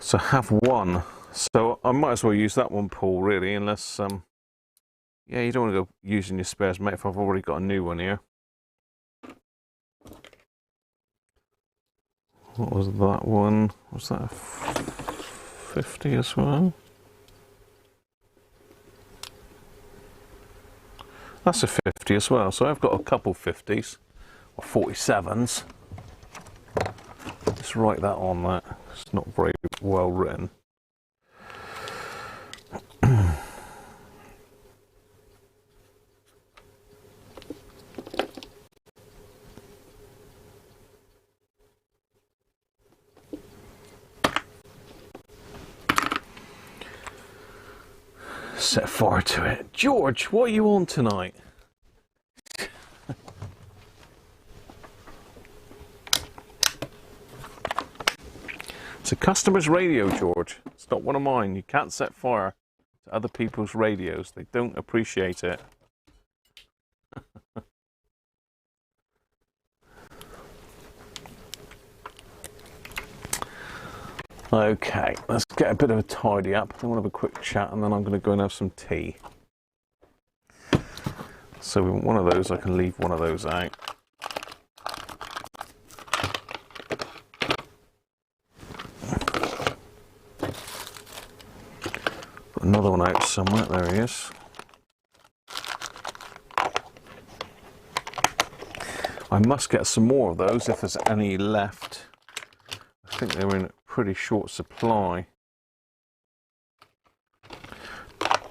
So have one. So I might as well use that one, Paul, really, unless... yeah, you don't want to go using your spares, mate, if I've already got a new one here. What was that one? Was that a 50 as well? That's a 50 as well. So I've got a couple 50s, or 47s. Just write that on that. It's not very well written. Set fire to it. George, what are you on tonight? It's a customer's radio, George. It's not one of mine. You can't set fire to other people's radios. They don't appreciate it. Okay, let's get a bit of a tidy up. I want to have a quick chat and then I'm going to go and have some tea. So we want one of those. I can leave one of those out. Put another one out somewhere. There he is. I must get some more of those if there's any left. I think they're in pretty short supply.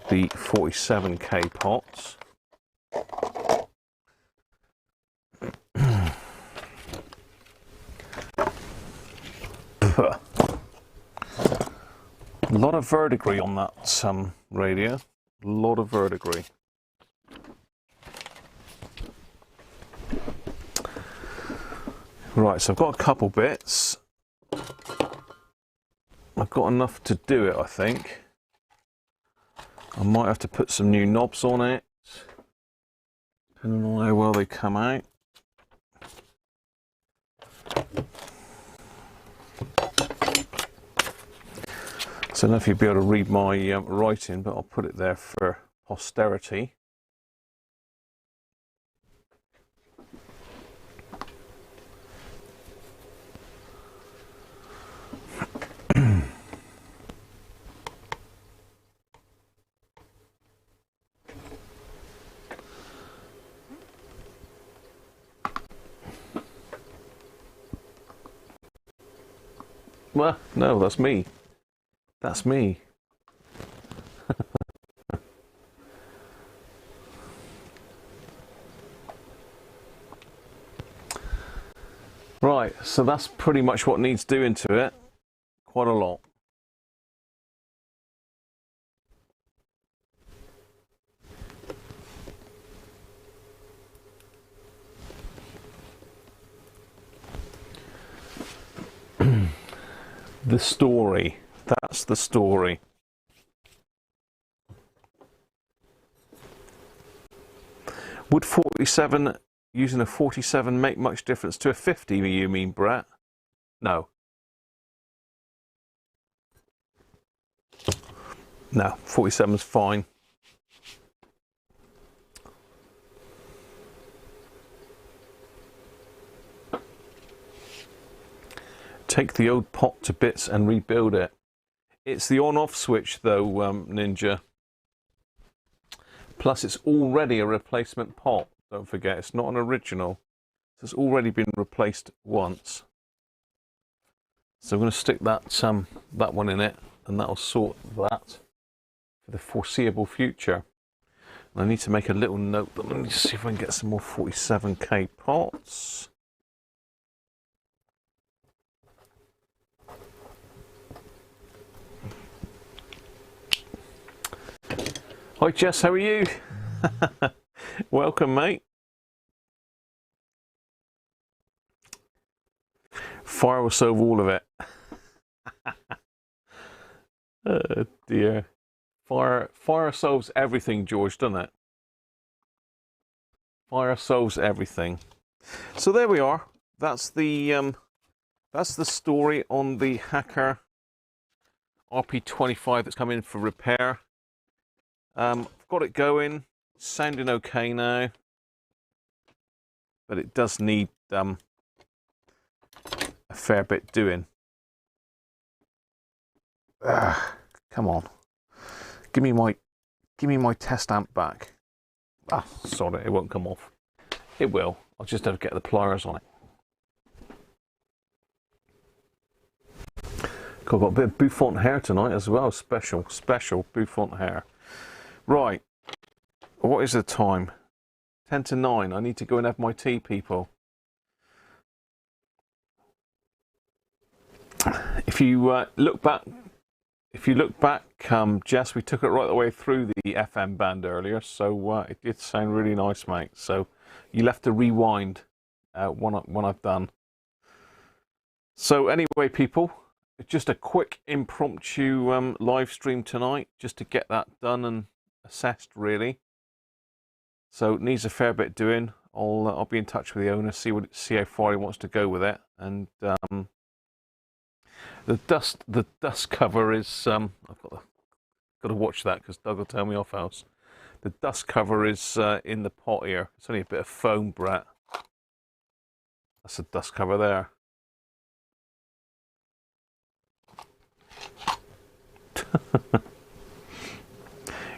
The 47K pots. A lot of verdigris on that radio. A lot of verdigris. Right, so I've got a couple bits. I've got enough to do it, I think. I might have to put some new knobs on it, depending on how well they come out. So I don't know if you'll be able to read my writing, but I'll put it there for posterity. Well, no, that's me. That's me. Right, so that's pretty much what needs doing to it. Quite a lot. The story. That's the story. Would 47 using a 47 make much difference to a 50, you mean, Brett? No. No, 47's fine. Take the old pot to bits and rebuild it. It's the on-off switch though, Ninja. Plus it's already a replacement pot. Don't forget, it's not an original. So it's already been replaced once. So I'm going to stick that one in it, and that'll sort that for the foreseeable future. And I need to make a little note, but let me see if I can get some more 47K pots. Hi Jess, how are you? Welcome, mate. Fire will solve all of it. Oh dear. Fire solves everything, George, doesn't it? Fire solves everything. So there we are. That's the story on the Hacker RP25 that's come in for repair. I've got it going, sounding okay now, but it does need a fair bit doing. Come on, give me my test amp back. Ah, sorry, it won't come off. It will. I'll just have to get the pliers on it. I've got a bit of bouffant hair tonight as well. Special bouffant hair. Right, what is the time? 10 to 9. I need to go and have my tea, people. If you look back, Jess, we took it right the way through the FM band earlier, so it did sound really nice, mate. So you'll have to rewind when I've done. So anyway, people, just a quick impromptu live stream tonight, just to get that done and assessed, really. So it needs a fair bit doing. I'll be in touch with the owner, see how far he wants to go with it. And the dust cover is I've got to watch that because Doug will tell me off else. The dust cover is in the pot here. It's only a bit of foam, Brett. That's the dust cover there.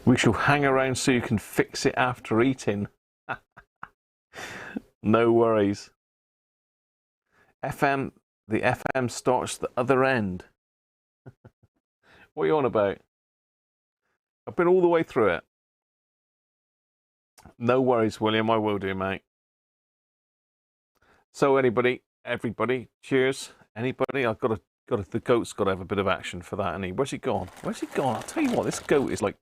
We shall hang around so you can fix it after eating. No worries. The FM starts the other end. What are you on about? I've been all the way through it. No worries, William, I will do, mate. So everybody, cheers. Anybody? The goat's got to have a bit of action for that, hasn't he? Where's he gone? Where's he gone? I'll tell you what, this goat is like...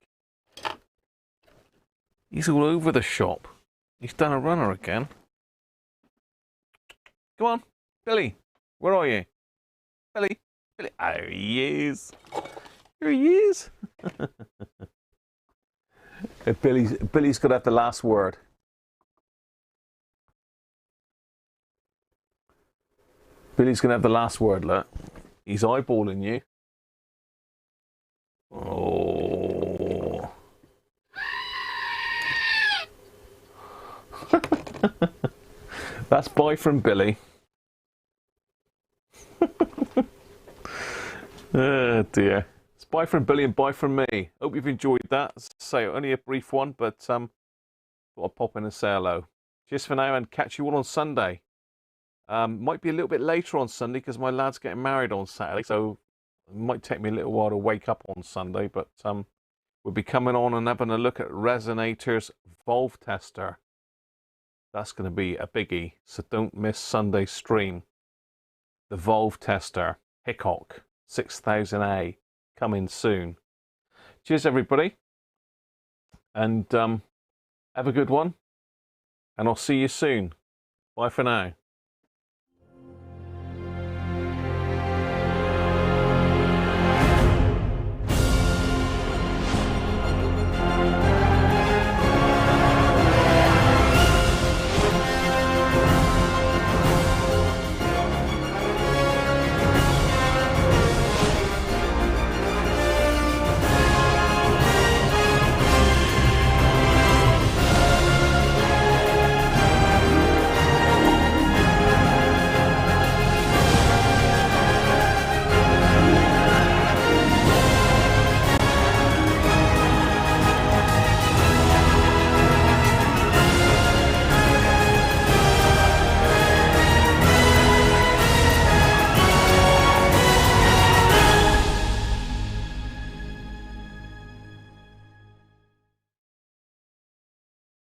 He's all over the shop. He's done a runner again. Come on, Billy. Where are you? Billy. Oh, he is. Here he is. Billy's got to have the last word. Billy's going to have the last word, look. He's eyeballing you. Oh. That's bye from Billy. Oh dear. It's bye from Billy and bye from me. Hope you've enjoyed that. Say only a brief one, but thought I'd pop in and say hello. Cheers for now and catch you all on Sunday. Might be a little bit later on Sunday because my lad's getting married on Saturday, so it might take me a little while to wake up on Sunday, but we'll be coming on and having a look at Resonator's Valve Tester. That's going to be a biggie, so don't miss Sunday's stream. The Valve Tester, Hickok 6000A, coming soon. Cheers, everybody, and have a good one, and I'll see you soon. Bye for now.